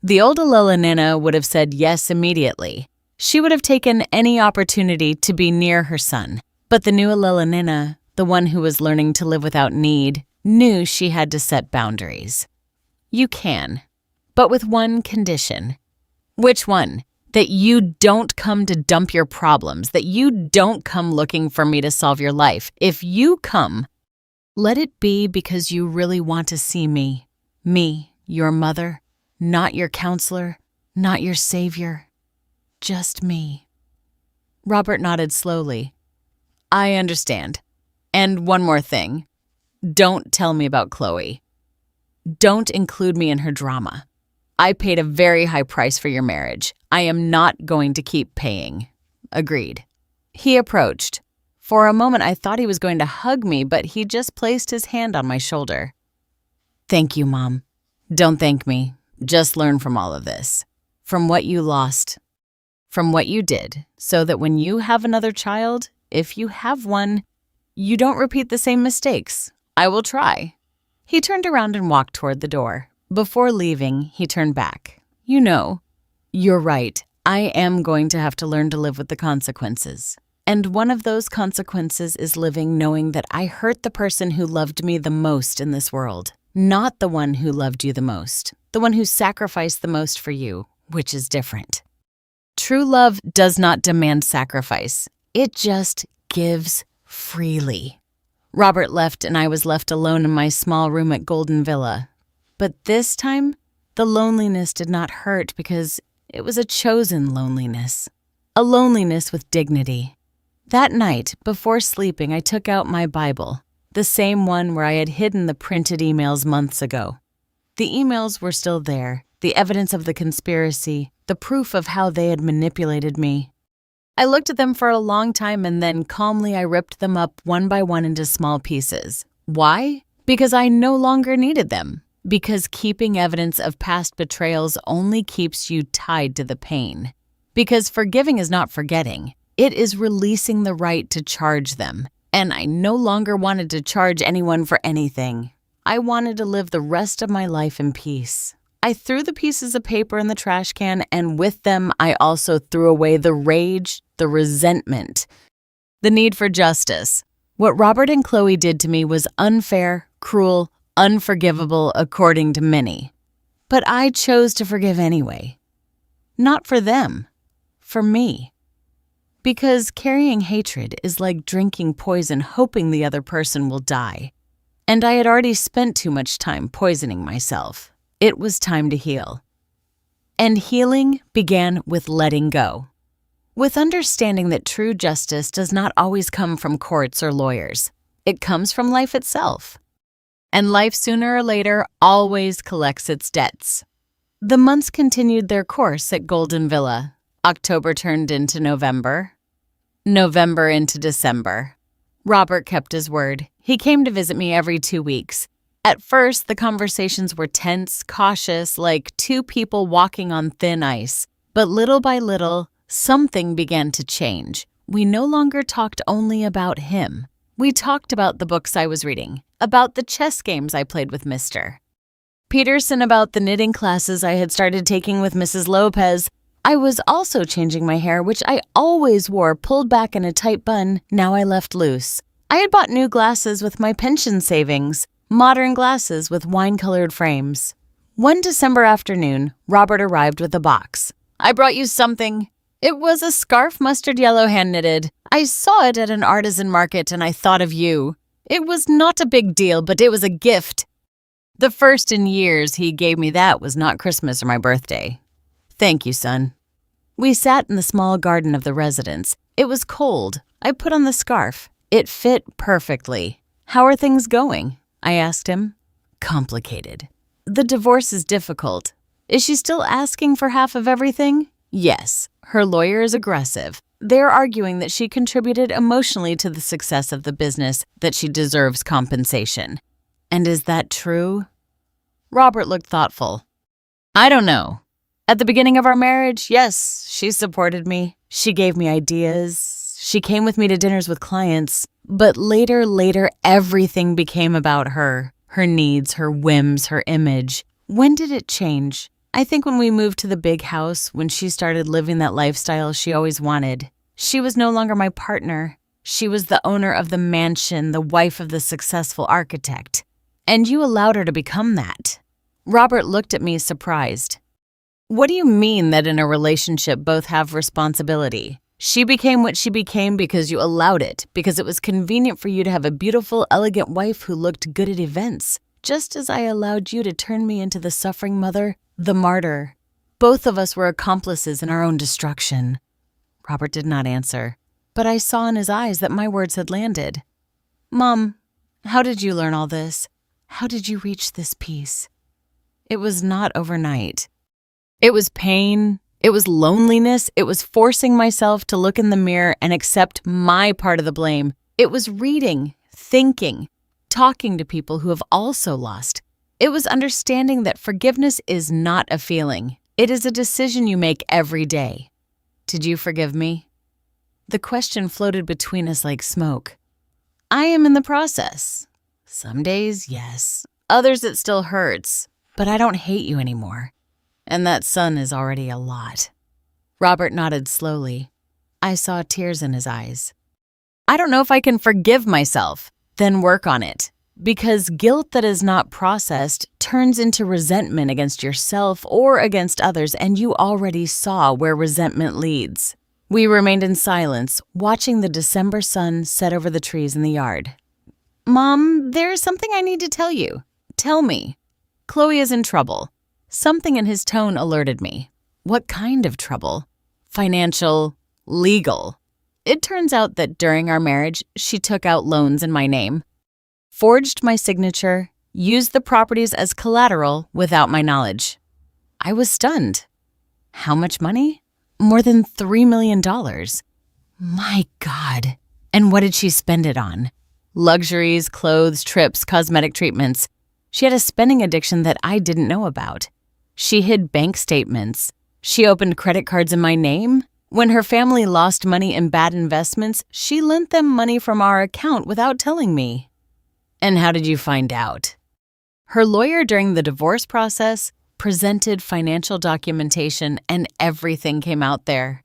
[SPEAKER 1] The old Alela Nana would have said yes immediately. She would have taken any opportunity to be near her son. But the new Alela Nana, the one who was learning to live without need, knew she had to set boundaries. You can, but with one condition. Which one? That you don't come to dump your problems, that you don't come looking for me to solve your life. If you come, let it be because you really want to see me, your mother, not your counselor, not your savior, just me. Robert nodded slowly. I understand. And one more thing. Don't tell me about Chloe. Don't include me in her drama. I paid a very high price for your marriage. I am not going to keep paying. Agreed. He approached. For a moment, I thought he was going to hug me, but he just placed his hand on my shoulder. Thank you, Mom. Don't thank me. Just learn from all of this. From what you lost. From what you did, so that when you have another child, if you have one, you don't repeat the same mistakes. I will try. He turned around and walked toward the door. Before leaving, he turned back. You know, you're right. I am going to have to learn to live with the consequences. And one of those consequences is living knowing that I hurt the person who loved me the most in this world, not the one who loved you the most, the one who sacrificed the most for you, which is different. True love does not demand sacrifice. It just gives freely. Robert left and I was left alone in my small room at Golden Villa. But this time, the loneliness did not hurt because it was a chosen loneliness, a loneliness with dignity. That night, before sleeping, I took out my Bible, the same one where I had hidden the printed emails months ago. The emails were still there, the evidence of the conspiracy, the proof of how they had manipulated me. I looked at them for a long time and then calmly I ripped them up one by one into small pieces. Why? Because I no longer needed them. Because keeping evidence of past betrayals only keeps you tied to the pain. Because forgiving is not forgetting. It is releasing the right to charge them. And I no longer wanted to charge anyone for anything. I wanted to live the rest of my life in peace. I threw the pieces of paper in the trash can, and with them, I also threw away the rage, the resentment, the need for justice. What Robert and Chloe did to me was unfair, cruel, unforgivable according to many. But I chose to forgive anyway. Not for them, for me. Because carrying hatred is like drinking poison hoping the other person will die. And I had already spent too much time poisoning myself. It was time to heal. And healing began with letting go. With understanding that true justice does not always come from courts or lawyers. It comes from life itself. And life sooner or later always collects its debts. The months continued their course at Golden Villa. October turned into November. November into December. Robert kept his word. He came to visit me every 2 weeks. At first, the conversations were tense, cautious, like two people walking on thin ice. But little by little, something began to change. We no longer talked only about him. We talked about the books I was reading, about the chess games I played with Mr. Peterson, about the knitting classes I had started taking with Mrs. Lopez. I was also changing my hair, which I always wore pulled back in a tight bun. Now I left loose. I had bought new glasses with my pension savings, modern glasses with wine-colored frames. One December afternoon, Robert arrived with a box. "I brought you something." It was a scarf mustard yellow hand-knitted. I saw it at an artisan market and I thought of you. It was not a big deal, but it was a gift. The first in years he gave me that was not Christmas or my birthday. "Thank you, son." We sat in the small garden of the residence. It was cold. I put on the scarf. It fit perfectly. "How are things going?" I asked him. "Complicated. The divorce is difficult." "Is she still asking for half of everything?" "Yes. Her lawyer is aggressive. They're arguing that she contributed emotionally to the success of the business, that she deserves compensation." "And is that true?" Robert looked thoughtful. "I don't know. At the beginning of our marriage, yes, she supported me. She gave me ideas. She came with me to dinners with clients. But later, everything became about her needs, her whims, her image. When did it change? I think when we moved to the big house, when she started living that lifestyle she always wanted. She was no longer my partner. She was the owner of the mansion, the wife of the successful architect. And you allowed her to become that." Robert looked at me surprised. "What do you mean that in a relationship both have responsibility? She became what she became because you allowed it, because it was convenient for you to have a beautiful, elegant wife who looked good at events, just as I allowed you to turn me into the suffering mother, the martyr. Both of us were accomplices in our own destruction." Robert did not answer, but I saw in his eyes that my words had landed. "Mom, how did you learn all this? How did you reach this peace?" It was not overnight. It was pain. It was loneliness. It was forcing myself to look in the mirror and accept my part of the blame. It was reading, thinking, talking to people who have also lost. It was understanding that forgiveness is not a feeling. It is a decision you make every day. "Did you forgive me?" The question floated between us like smoke. "I am in the process. Some days, yes. Others it still hurts. But I don't hate you anymore. And that son is already a lot." Robert nodded slowly. I saw tears in his eyes. "I don't know if I can forgive myself." "Then work on it. Because guilt that is not processed turns into resentment against yourself or against others, and you already saw where resentment leads." We remained in silence, watching the December sun set over the trees in the yard. "Mom, there's something I need to tell you." "Tell me." "Chloe is in trouble." Something in his tone alerted me. "What kind of trouble?" "Financial, legal." It turns out that during our marriage, she took out loans in my name, forged my signature, used the properties as collateral without my knowledge. I was stunned. How much money? More than $3 million. My God. And what did she spend it on? Luxuries, clothes, trips, cosmetic treatments. She had a spending addiction that I didn't know about. She hid bank statements. She opened credit cards in my name. When her family lost money in bad investments, she lent them money from our account without telling me. And how did you find out? Her lawyer during the divorce process presented financial documentation and everything came out there.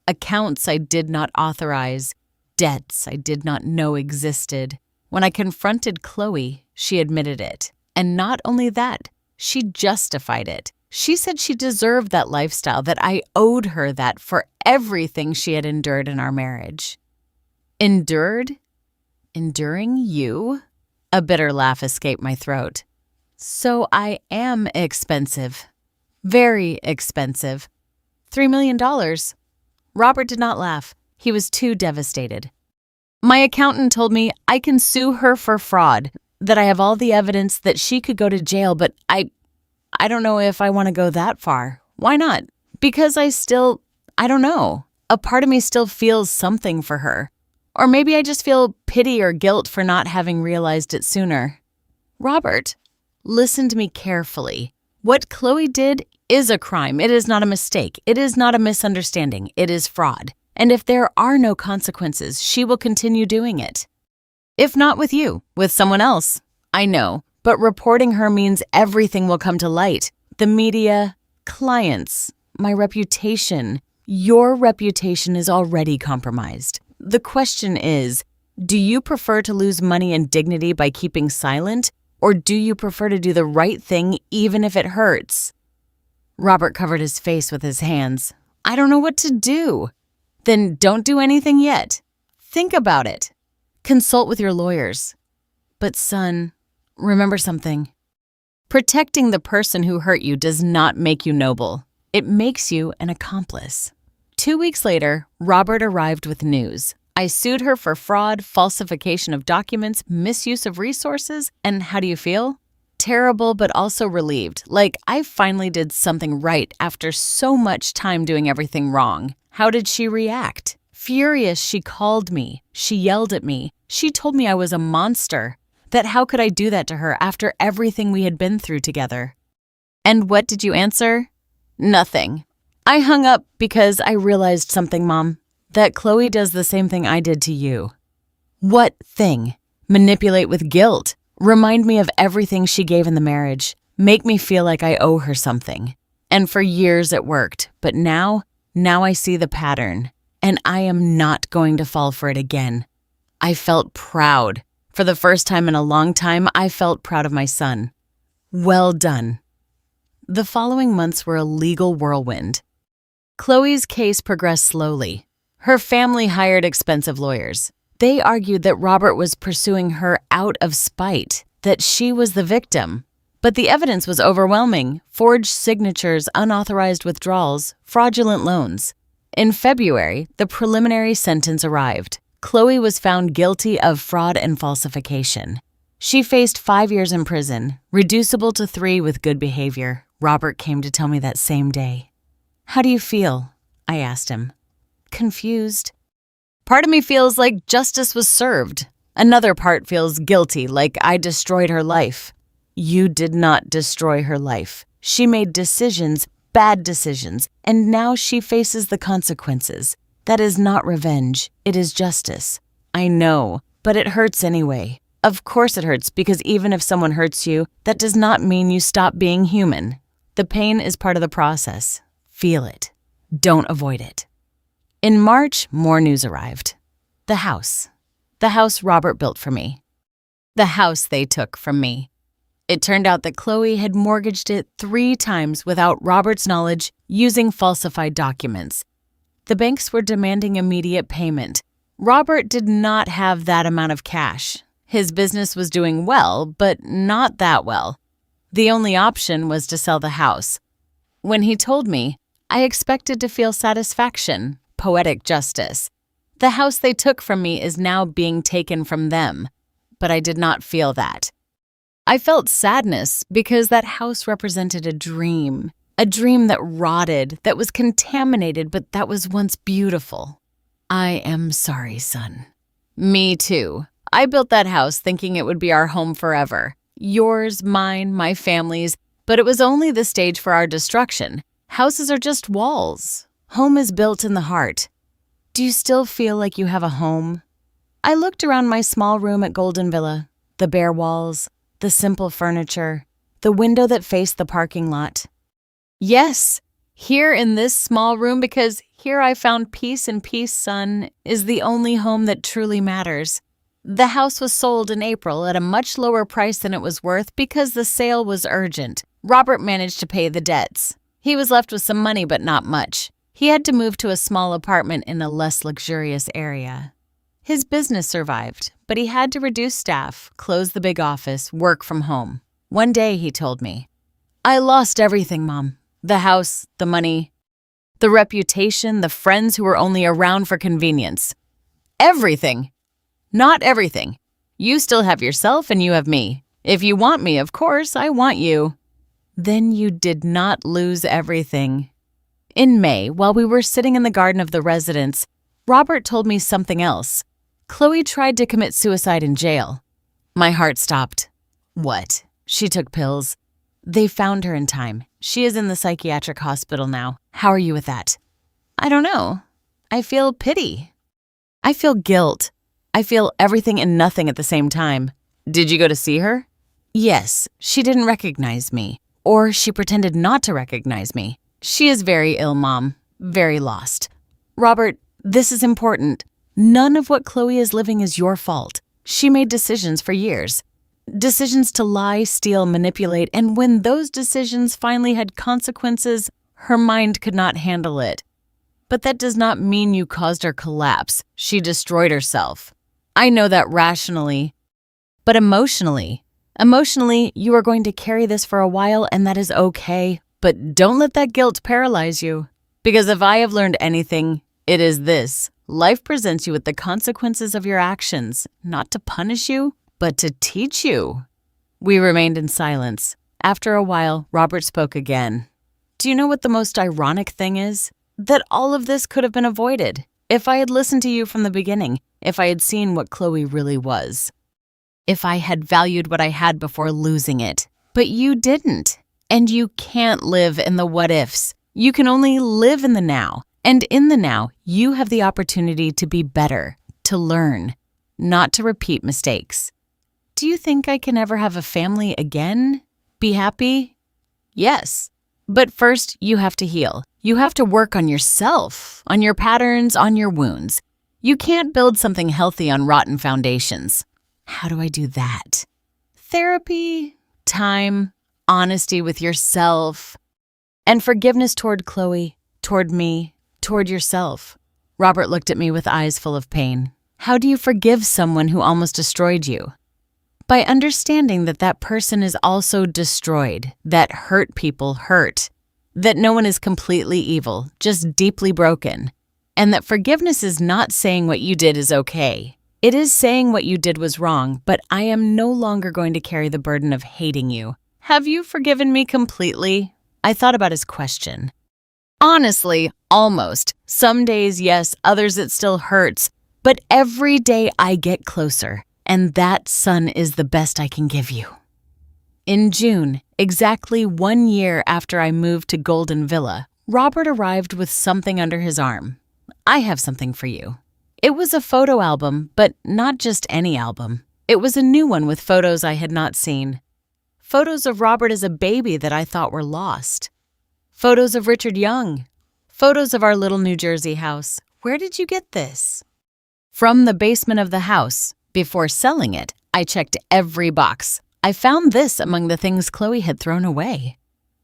[SPEAKER 1] Accounts I did not authorize, debts I did not know existed. When I confronted Chloe, she admitted it. And not only that, she justified it. She said she deserved that lifestyle, that I owed her that for everything she had endured in our marriage. Endured? Enduring you? A bitter laugh escaped my throat. So I am expensive. Very expensive. $3 million. Robert did not laugh. He was too devastated. My accountant told me I can sue her for fraud, that I have all the evidence that she could go to jail, but I don't know if I want to go that far. Why not? Because I don't know. A part of me still feels something for her. Or maybe I just feel pity or guilt for not having realized it sooner. Robert, listen to me carefully. What Chloe did is a crime. It is not a mistake. It is not a misunderstanding. It is fraud. And if there are no consequences, she will continue doing it. If not with you, with someone else. I know, but reporting her means everything will come to light. The media, clients, my reputation. Your reputation is already compromised. The question is, do you prefer to lose money and dignity by keeping silent, or do you prefer to do the right thing even if it hurts? Robert covered his face with his hands. I don't know what to do. Then don't do anything yet. Think about it. Consult with your lawyers. But son, remember something. Protecting the person who hurt you does not make you noble. It makes you an accomplice. 2 weeks later, Robert arrived with news. I sued her for fraud, falsification of documents, misuse of resources, and how do you feel? Terrible, but also relieved. Like I finally did something right after so much time doing everything wrong. How did she react? Furious, she called me. She yelled at me. She told me I was a monster. That how could I do that to her after everything we had been through together? And what did you answer? Nothing. I hung up because I realized something, Mom. That Chloe does the same thing I did to you. What thing? Manipulate with guilt. Remind me of everything she gave in the marriage. Make me feel like I owe her something. And for years it worked, but now I see the pattern, and I am not going to fall for it again. I felt proud. For the first time in a long time, I felt proud of my son. Well done. The following months were a legal whirlwind. Chloe's case progressed slowly. Her family hired expensive lawyers. They argued that Robert was pursuing her out of spite, that she was the victim. But the evidence was overwhelming: forged signatures, unauthorized withdrawals, fraudulent loans. In February, the preliminary sentence arrived. Chloe was found guilty of fraud and falsification. She faced 5 years in prison, reducible to 3 with good behavior. Robert came to tell me that same day. How do you feel? I asked him. Confused. Part of me feels like justice was served. Another part feels guilty, like I destroyed her life. You did not destroy her life. She made decisions, bad decisions, and now she faces the consequences. That is not revenge. It is justice. I know, but it hurts anyway. Of course it hurts, because even if someone hurts you, that does not mean you stop being human. The pain is part of the process. Feel it. Don't avoid it. In March, more news arrived. The house. The house Robert built for me. The house they took from me. It turned out that Chloe had mortgaged it 3 times without Robert's knowledge, using falsified documents. The banks were demanding immediate payment. Robert did not have that amount of cash. His business was doing well, but not that well. The only option was to sell the house. When he told me, I expected to feel satisfaction. Poetic justice. The house they took from me is now being taken from them, but I did not feel that. I felt sadness because that house represented a dream that rotted, that was contaminated, but that was once beautiful. I am sorry, son. Me too. I built that house thinking it would be our home forever. Yours, mine, my family's, but it was only the stage for our destruction. Houses are just walls. Home is built in the heart. Do you still feel like you have a home? I looked around my small room at Golden Villa, the bare walls, the simple furniture, the window that faced the parking lot. Yes, here in this small room, because here I found peace, and peace, son, is the only home that truly matters. The house was sold in April at a much lower price than it was worth because the sale was urgent. Robert managed to pay the debts. He was left with some money, but not much. He had to move to a small apartment in a less luxurious area. His business survived, but he had to reduce staff, close the big office, work from home. One day, he told me, I lost everything, Mom. The house, the money, the reputation, the friends who were only around for convenience. Everything. Not everything. You still have yourself and you have me. If you want me, of course, I want you. Then you did not lose everything. In May, while we were sitting in the garden of the residence, Robert told me something else. Chloe tried to commit suicide in jail. My heart stopped. What? She took pills. They found her in time. She is in the psychiatric hospital now. How are you with that? I don't know. I feel pity. I feel guilt. I feel everything and nothing at the same time. Did you go to see her? Yes, she didn't recognize me. Or she pretended not to recognize me. She is very ill, Mom. Very lost. Robert, this is important. None of what Chloe is living is your fault. She made decisions for years. Decisions to lie, steal, manipulate, and when those decisions finally had consequences, her mind could not handle it. But that does not mean you caused her collapse. She destroyed herself. I know that rationally, but emotionally, you are going to carry this for a while, and that is okay. But don't let that guilt paralyze you. Because if I have learned anything, it is this. Life presents you with the consequences of your actions, not to punish you, but to teach you. We remained in silence. After a while, Robert spoke again. Do you know what the most ironic thing is? That all of this could have been avoided if I had listened to you from the beginning, if I had seen what Chloe really was. If I had valued what I had before losing it. But you didn't. And you can't live in the what-ifs. You can only live in the now. And in the now, you have the opportunity to be better, to learn, not to repeat mistakes. Do you think I can ever have a family again? Be happy? Yes. But first, you have to heal. You have to work on yourself, on your patterns, on your wounds. You can't build something healthy on rotten foundations. How do I do that? Therapy, time, honesty with yourself, and forgiveness toward Chloe, toward me, toward yourself. Robert looked at me with eyes full of pain. How do you forgive someone who almost destroyed you? By understanding that that person is also destroyed, that hurt people hurt, that no one is completely evil, just deeply broken, and that forgiveness is not saying what you did is okay. It is saying what you did was wrong, but I am no longer going to carry the burden of hating you. Have you forgiven me completely? I thought about his question. Honestly, almost. Some days, yes, others it still hurts. But every day I get closer, and that sun is the best I can give you. In June, exactly 1 year after I moved to Golden Villa, Robert arrived with something under his arm. I have something for you. It was a photo album, but not just any album. It was a new one with photos I had not seen. Photos of Robert as a baby that I thought were lost. Photos of Richard Young. Photos of our little New Jersey house. Where did you get this? From the basement of the house. Before selling it, I checked every box. I found this among the things Chloe had thrown away.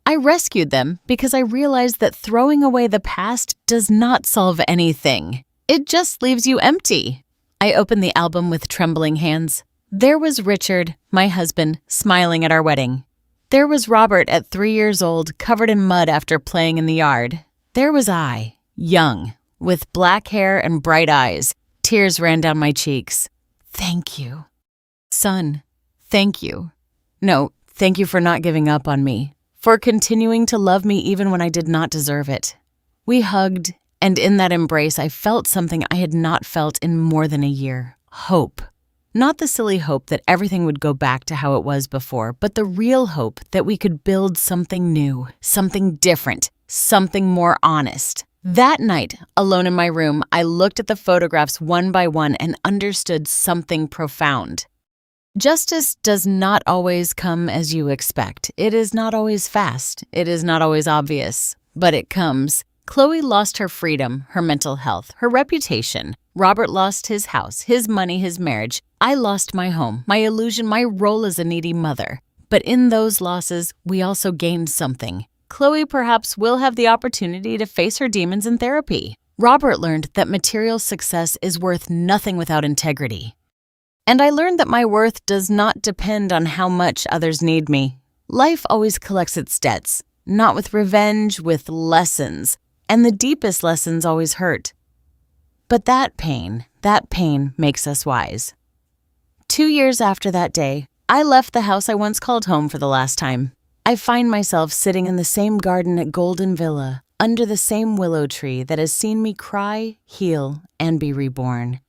[SPEAKER 1] I rescued them because I realized that throwing away the past does not solve anything. It just leaves you empty. I opened the album with trembling hands. There was Richard, my husband, smiling at our wedding. There was Robert at 3 years old, covered in mud after playing in the yard. There was I, young, with black hair and bright eyes. Tears ran down my cheeks. Thank you. Son, thank you. No, thank you for not giving up on me, for continuing to love me even when I did not deserve it. We hugged, and in that embrace I felt something I had not felt in more than a year. Hope. Not the silly hope that everything would go back to how it was before, but the real hope that we could build something new, something different, something more honest. That night, alone in my room, I looked at the photographs one by one and understood something profound. Justice does not always come as you expect. It is not always fast. It is not always obvious. But it comes. Chloe lost her freedom, her mental health, her reputation. Robert lost his house, his money, his marriage. I lost my home, my illusion, my role as a needy mother. But in those losses, we also gained something. Chloe perhaps will have the opportunity to face her demons in therapy. Robert learned that material success is worth nothing without integrity. And I learned that my worth does not depend on how much others need me. Life always collects its debts, not with revenge, with lessons. And the deepest lessons always hurt. But that pain makes us wise. 2 years after that day, I left the house I once called home for the last time. I find myself sitting in the same garden at Golden Villa, under the same willow tree that has seen me cry, heal, and be reborn.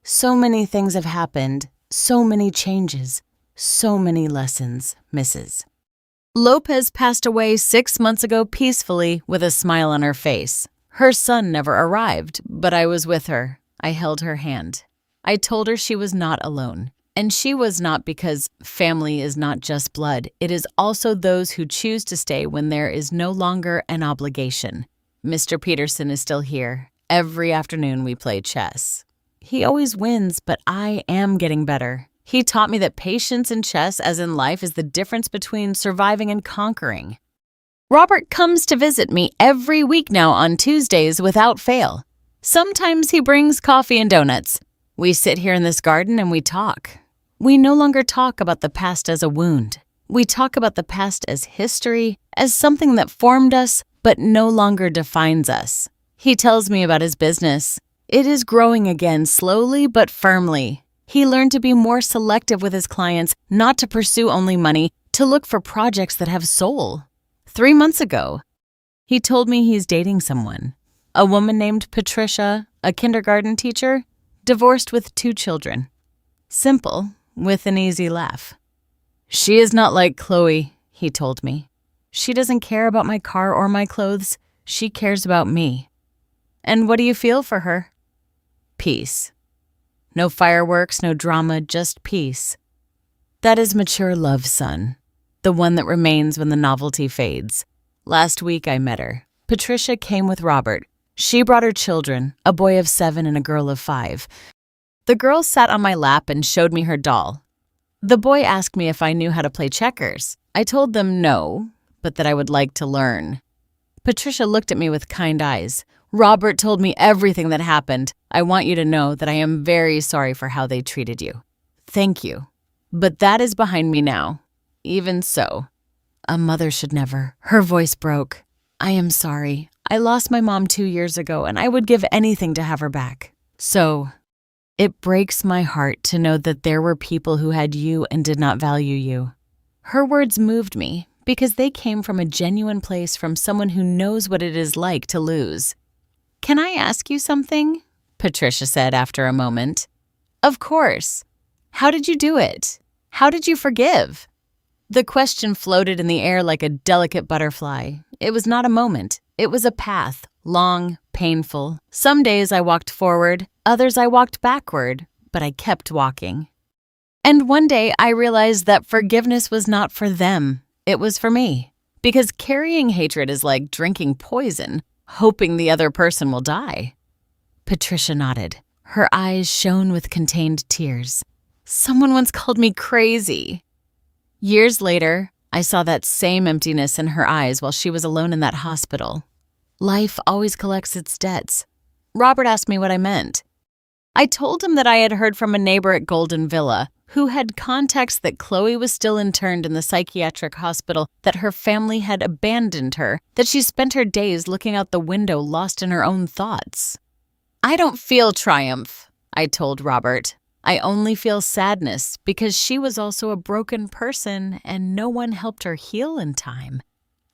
[SPEAKER 1] So many things have happened, so many changes, so many lessons, Mrs. Lopez passed away 6 months ago peacefully with a smile on her face. Her son never arrived, but I was with her. I held her hand. I told her she was not alone. And she was not, because family is not just blood. It is also those who choose to stay when there is no longer an obligation. Mr. Peterson is still here. Every afternoon we play chess. He always wins, but I am getting better. He taught me that patience in chess, as in life, is the difference between surviving and conquering. Robert comes to visit me every week now on Tuesdays without fail. Sometimes he brings coffee and donuts. We sit here in this garden and we talk. We no longer talk about the past as a wound. We talk about the past as history, as something that formed us but no longer defines us. He tells me about his business. It is growing again, slowly but firmly. He learned to be more selective with his clients, not to pursue only money, to look for projects that have soul. 3 months ago, he told me he's dating someone. A woman named Patricia, a kindergarten teacher, divorced with 2 children. Simple, with an easy laugh. She is not like Chloe, he told me. She doesn't care about my car or my clothes. She cares about me. And what do you feel for her? Peace. No fireworks, no drama, just peace. That is mature love, son. The one that remains when the novelty fades. Last week I met her. Patricia came with Robert. She brought her children, a boy of 7 and a girl of 5. The girl sat on my lap and showed me her doll. The boy asked me if I knew how to play checkers. I told them no, but that I would like to learn. Patricia looked at me with kind eyes. Robert told me everything that happened. I want you to know that I am very sorry for how they treated you. Thank you. But that is behind me now. Even so, a mother should never. Her voice broke. I am sorry. I lost my mom 2 years ago, and I would give anything to have her back. So, it breaks my heart to know that there were people who had you and did not value you. Her words moved me because they came from a genuine place, from someone who knows what it is like to lose. Can I ask you something? Patricia said after a moment. Of course. How did you do it? How did you forgive? The question floated in the air like a delicate butterfly. It was not a moment. It was a path, long, painful. Some days I walked forward, others I walked backward, but I kept walking. And one day I realized that forgiveness was not for them. It was for me. Because carrying hatred is like drinking poison, hoping the other person will die. Patricia nodded. Her eyes shone with contained tears. Someone once called me crazy. Years later, I saw that same emptiness in her eyes while she was alone in that hospital. Life always collects its debts. Robert asked me what I meant. I told him that I had heard from a neighbor at Golden Villa who had contacts that Chloe was still interned in the psychiatric hospital, that her family had abandoned her, that she spent her days looking out the window lost in her own thoughts. I don't feel triumph, I told Robert. I only feel sadness because she was also a broken person and no one helped her heal in time.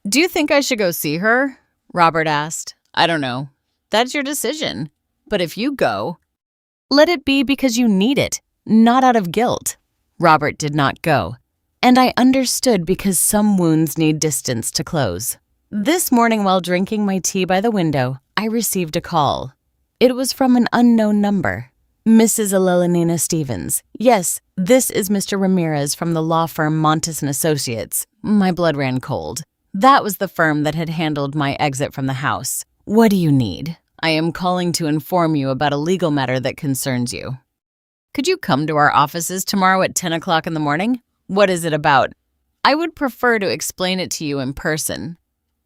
[SPEAKER 1] Do you think I should go see her? Robert asked. I don't know. That's your decision. But if you go, let it be because you need it, not out of guilt. Robert did not go. And I understood, because some wounds need distance to close. This morning, while drinking my tea by the window, I received a call. It was from an unknown number. Mrs. Elelanina Stevens. Yes, this is Mr. Ramirez from the law firm Montes & Associates. My blood ran cold. That was the firm that had handled my exit from the house. What do you need? I am calling to inform you about a legal matter that concerns you. Could you come to our offices tomorrow at 10 o'clock in the morning? What is it about? I would prefer to explain it to you in person.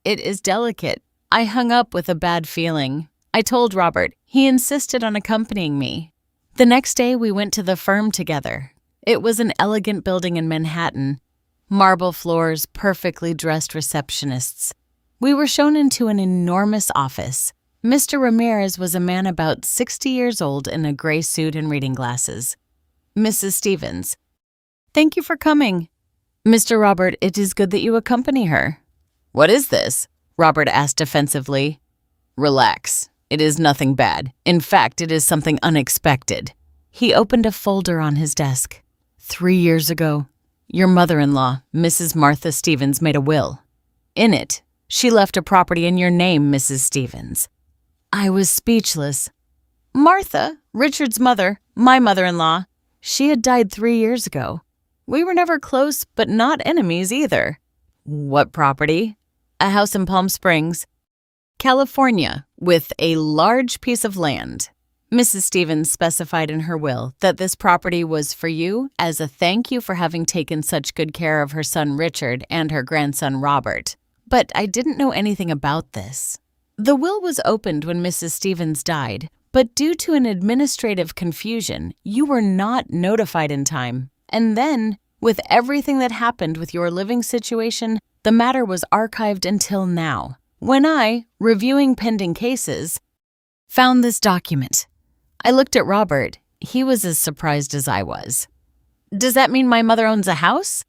[SPEAKER 1] It is delicate. I hung up with a bad feeling. I told Robert. He insisted on accompanying me. The next day, we went to the firm together. It was an elegant building in Manhattan. Marble floors, perfectly dressed receptionists. We were shown into an enormous office. Mr. Ramirez was a man about 60 years old in a gray suit and reading glasses. Mrs. Stevens. Thank you for coming. Mr. Robert, it is good that you accompany her. What is this? Robert asked defensively. Relax. It is nothing bad. In fact, it is something unexpected. He opened a folder on his desk. 3 years ago, your mother-in-law, Mrs. Martha Stevens, made a will. In it, she left a property in your name, Mrs. Stevens. I was speechless. Martha, Richard's mother, my mother-in-law, she had died 3 years ago. We were never close, but not enemies either. What property? A house in Palm Springs, California, with a large piece of land. Mrs. Stevens specified in her will that this property was for you as a thank you for having taken such good care of her son Richard and her grandson Robert. But I didn't know anything about this. The will was opened when Mrs. Stevens died, but due to an administrative confusion, you were not notified in time. And then, with everything that happened with your living situation, the matter was archived until now, when I, reviewing pending cases, found this document. I looked at Robert. He was as surprised as I was. Does that mean my mother owns a house?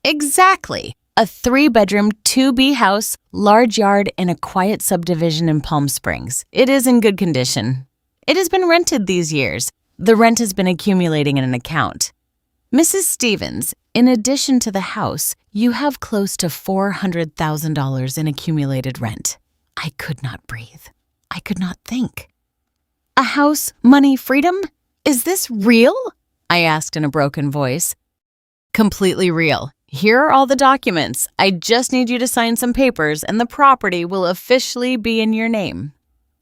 [SPEAKER 1] Exactly. A 3-bedroom, 2B house, large yard in a quiet subdivision in Palm Springs. It is in good condition. It has been rented these years. The rent has been accumulating in an account. Mrs. Stevens, in addition to the house, you have close to $400,000 in accumulated rent. I could not breathe. I could not think. A house, money, freedom? Is this real? I asked in a broken voice. Completely real. Here are all the documents. I just need you to sign some papers and the property will officially be in your name.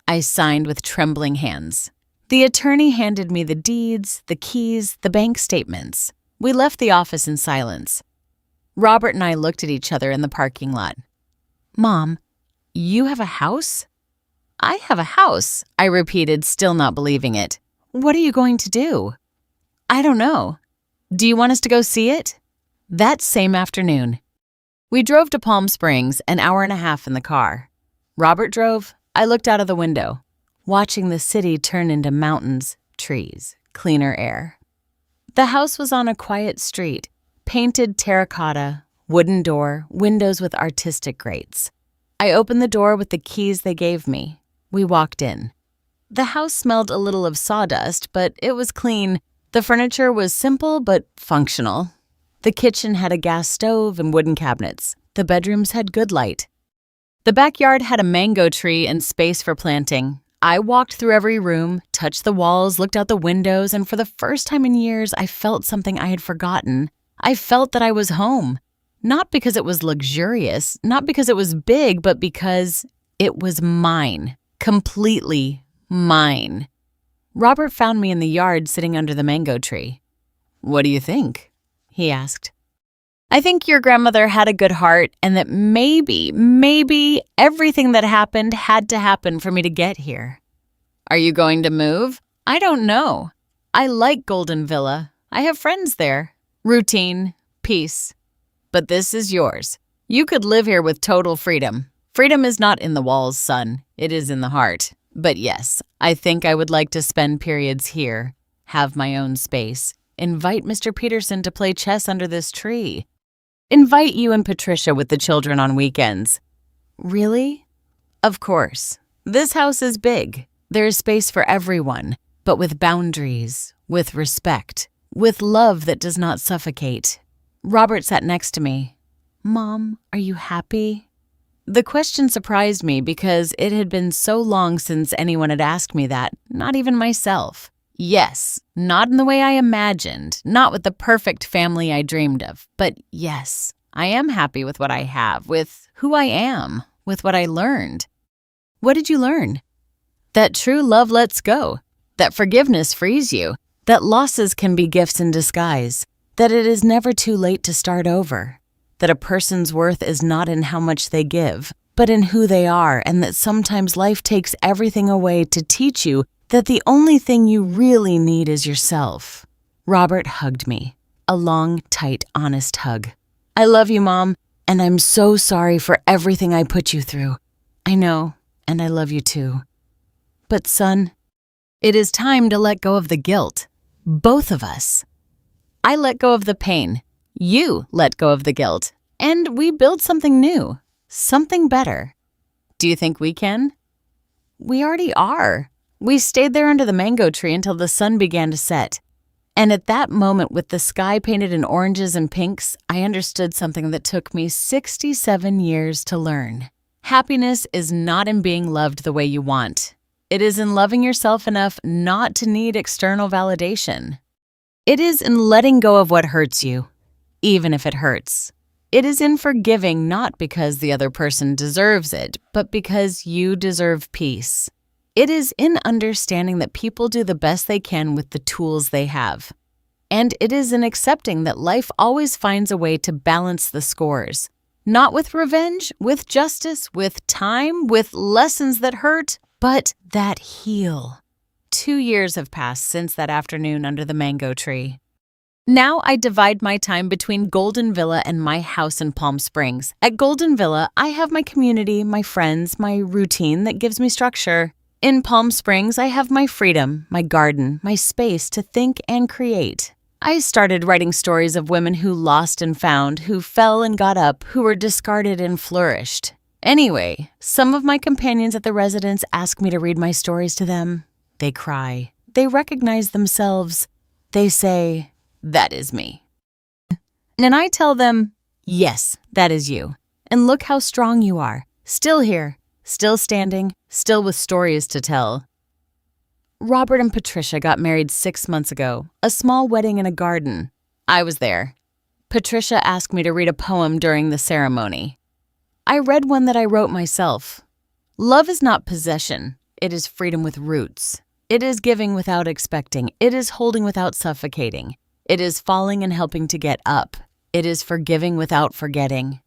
[SPEAKER 1] I signed with trembling hands. The attorney handed me the deeds, the keys, the bank statements. We left the office in silence. Robert and I looked at each other in the parking lot. Mom, you have a house? I have a house, I repeated, still not believing it. What are you going to do? I don't know. Do you want us to go see it? That same afternoon, we drove to Palm Springs, an hour and a half in the car. Robert drove. I looked out of the window, watching the city turn into mountains, trees, cleaner air. The house was on a quiet street, painted terracotta, wooden door, windows with artistic grates. I opened the door with the keys they gave me. We walked in. The house smelled a little of sawdust, but it was clean. The furniture was simple but functional. The kitchen had a gas stove and wooden cabinets. The bedrooms had good light. The backyard had a mango tree and space for planting. I walked through every room, touched the walls, looked out the windows, and for the first time in years, I felt something I had forgotten. I felt that I was home. Not because it was luxurious, not because it was big, but because it was mine. Completely mine. Robert found me in the yard sitting under the mango tree. What do you think? He asked. I think your grandmother had a good heart and that maybe everything that happened had to happen for me to get here. Are you going to move? I don't know. I like Golden Villa. I have friends there. Routine, peace. But this is yours. You could live here with total freedom. Freedom is not in the walls, son. It is in the heart. But yes, I think I would like to spend periods here, have my own space, invite Mr. Peterson to play chess under this tree, invite you and Patricia with the children on weekends. Really? Of course. This house is big. There is space for everyone, but with boundaries, with respect, with love that does not suffocate. Robert sat next to me. Mom, are you happy? The question surprised me because it had been so long since anyone had asked me that, not even myself. Yes, not in the way I imagined, not with the perfect family I dreamed of, but yes, I am happy with what I have, with who I am, with what I learned. What did you learn? That true love lets go, that forgiveness frees you, that losses can be gifts in disguise, that it is never too late to start over, that a person's worth is not in how much they give, but in who they are, and that sometimes life takes everything away to teach you that the only thing you really need is yourself. Robert hugged me, a long, tight, honest hug. I love you, Mom, and I'm so sorry for everything I put you through. I know, and I love you too. But son, it is time to let go of the guilt. Both of us. I let go of the pain. You let go of the guilt. And we build something new, something better. Do you think we can? We already are. We stayed there under the mango tree until the sun began to set. And at that moment, with the sky painted in oranges and pinks, I understood something that took me 67 years to learn. Happiness is not in being loved the way you want. It is in loving yourself enough not to need external validation. It is in letting go of what hurts you, even if it hurts. It is in forgiving not because the other person deserves it, but because you deserve peace. It is in understanding that people do the best they can with the tools they have. And it is in accepting that life always finds a way to balance the scores. Not with revenge, with justice, with time, with lessons that hurt, but that heal. 2 years have passed since that afternoon under the mango tree. Now I divide my time between Golden Villa and my house in Palm Springs. At Golden Villa, I have my community, my friends, my routine that gives me structure. In Palm Springs, I have my freedom, my garden, my space to think and create. I started writing stories of women who lost and found, who fell and got up, who were discarded and flourished. Anyway, some of my companions at the residence ask me to read my stories to them. They cry. They recognize themselves. They say, "That is me." And I tell them, "Yes, that is you. And look how strong you are. Still here, still standing, still with stories to tell." Robert and Patricia got married 6 months ago, a small wedding in a garden. I was there. Patricia asked me to read a poem during the ceremony. I read one that I wrote myself. Love is not possession. It is freedom with roots. It is giving without expecting. It is holding without suffocating. It is falling and helping to get up. It is forgiving without forgetting.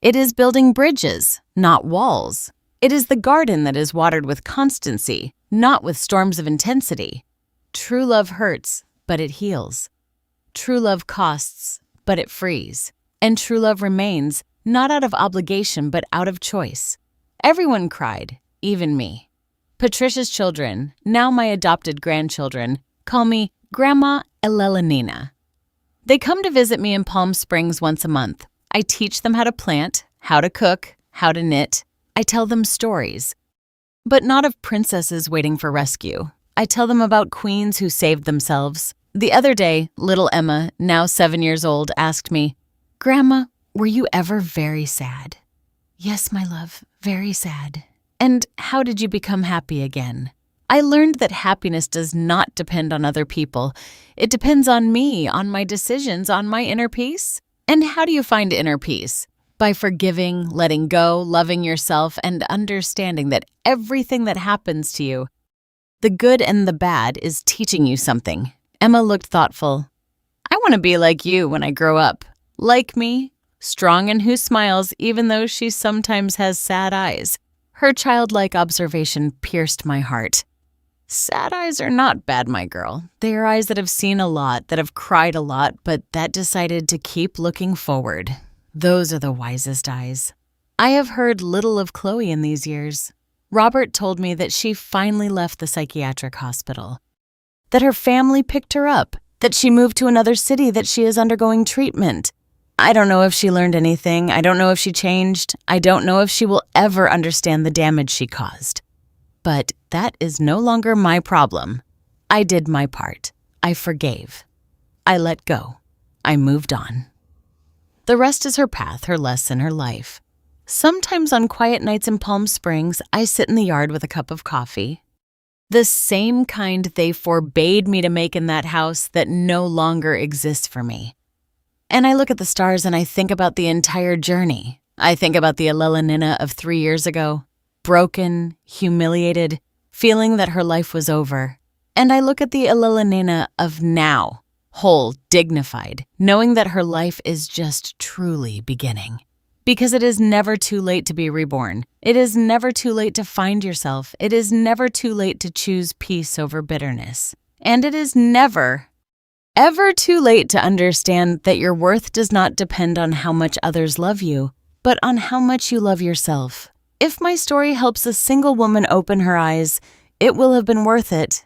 [SPEAKER 1] It is building bridges, not walls. It is the garden that is watered with constancy, not with storms of intensity. True love hurts, but it heals. True love costs, but it frees. And true love remains, not out of obligation, but out of choice. Everyone cried, even me. Patricia's children, now my adopted grandchildren, call me Grandma Elelanina. They come to visit me in Palm Springs once a month. I teach them how to plant, how to cook, how to knit. I tell them stories, but not of princesses waiting for rescue. I tell them about queens who saved themselves. The other day, little Emma, now 7 years old, asked me, "Grandma, were you ever very sad?" "Yes, my love, very sad." "And how did you become happy again?" I learned that happiness does not depend on other people. It depends on me, on my decisions, on my inner peace. And how do you find inner peace? By forgiving, letting go, loving yourself, and understanding that everything that happens to you, the good and the bad, is teaching you something. Emma looked thoughtful. I want to be like you when I grow up. Like me, strong and who smiles even though she sometimes has sad eyes. Her childlike observation pierced my heart. Sad eyes are not bad, my girl. They are eyes that have seen a lot, that have cried a lot, but that decided to keep looking forward. Those are the wisest eyes. I have heard little of Chloe in these years. Robert told me that she finally left the psychiatric hospital, that her family picked her up, that she moved to another city, that she is undergoing treatment. I don't know if she learned anything. I don't know if she changed. I don't know if she will ever understand the damage she caused. But that is no longer my problem. I did my part. I forgave. I let go. I moved on. The rest is her path, her lesson, her life. Sometimes on quiet nights in Palm Springs, I sit in the yard with a cup of coffee. The same kind they forbade me to make in that house that no longer exists for me. And I look at the stars and I think about the entire journey. I think about the Elelanina of 3 years ago, broken, humiliated, feeling that her life was over. And I look at the Elelanina of now, whole, dignified, knowing that her life is just truly beginning. Because it is never too late to be reborn. It is never too late to find yourself. It is never too late to choose peace over bitterness. And it is never, ever too late to understand that your worth does not depend on how much others love you, but on how much you love yourself. If my story helps a single woman open her eyes, it will have been worth it.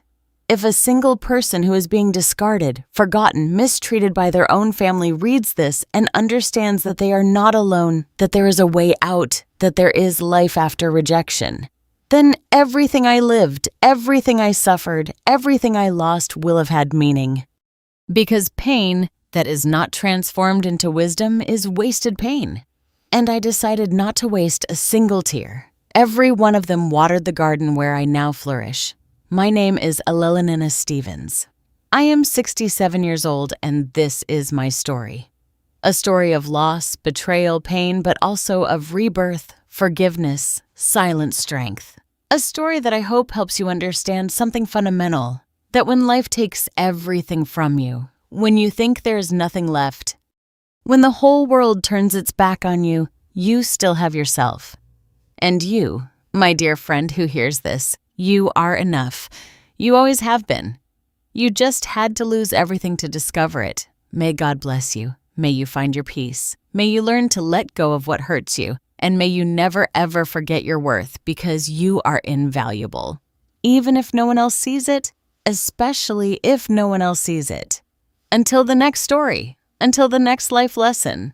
[SPEAKER 1] If a single person who is being discarded, forgotten, mistreated by their own family reads this and understands that they are not alone, that there is a way out, that there is life after rejection, then everything I lived, everything I suffered, everything I lost will have had meaning. Because pain that is not transformed into wisdom is wasted pain. And I decided not to waste a single tear. Every one of them watered the garden where I now flourish. My name is Unfit Stevens. I am 67 years old, and this is my story. A story of loss, betrayal, pain, but also of rebirth, forgiveness, silent strength. A story that I hope helps you understand something fundamental, that when life takes everything from you, when you think there's nothing left, when the whole world turns its back on you, you still have yourself. And you, my dear friend who hears this, you are enough. You always have been. You just had to lose everything to discover it. May God bless you. May you find your peace. May you learn to let go of what hurts you. And may you never ever forget your worth, because you are invaluable. Even if no one else sees it, especially if no one else sees it. Until the next story, until the next life lesson,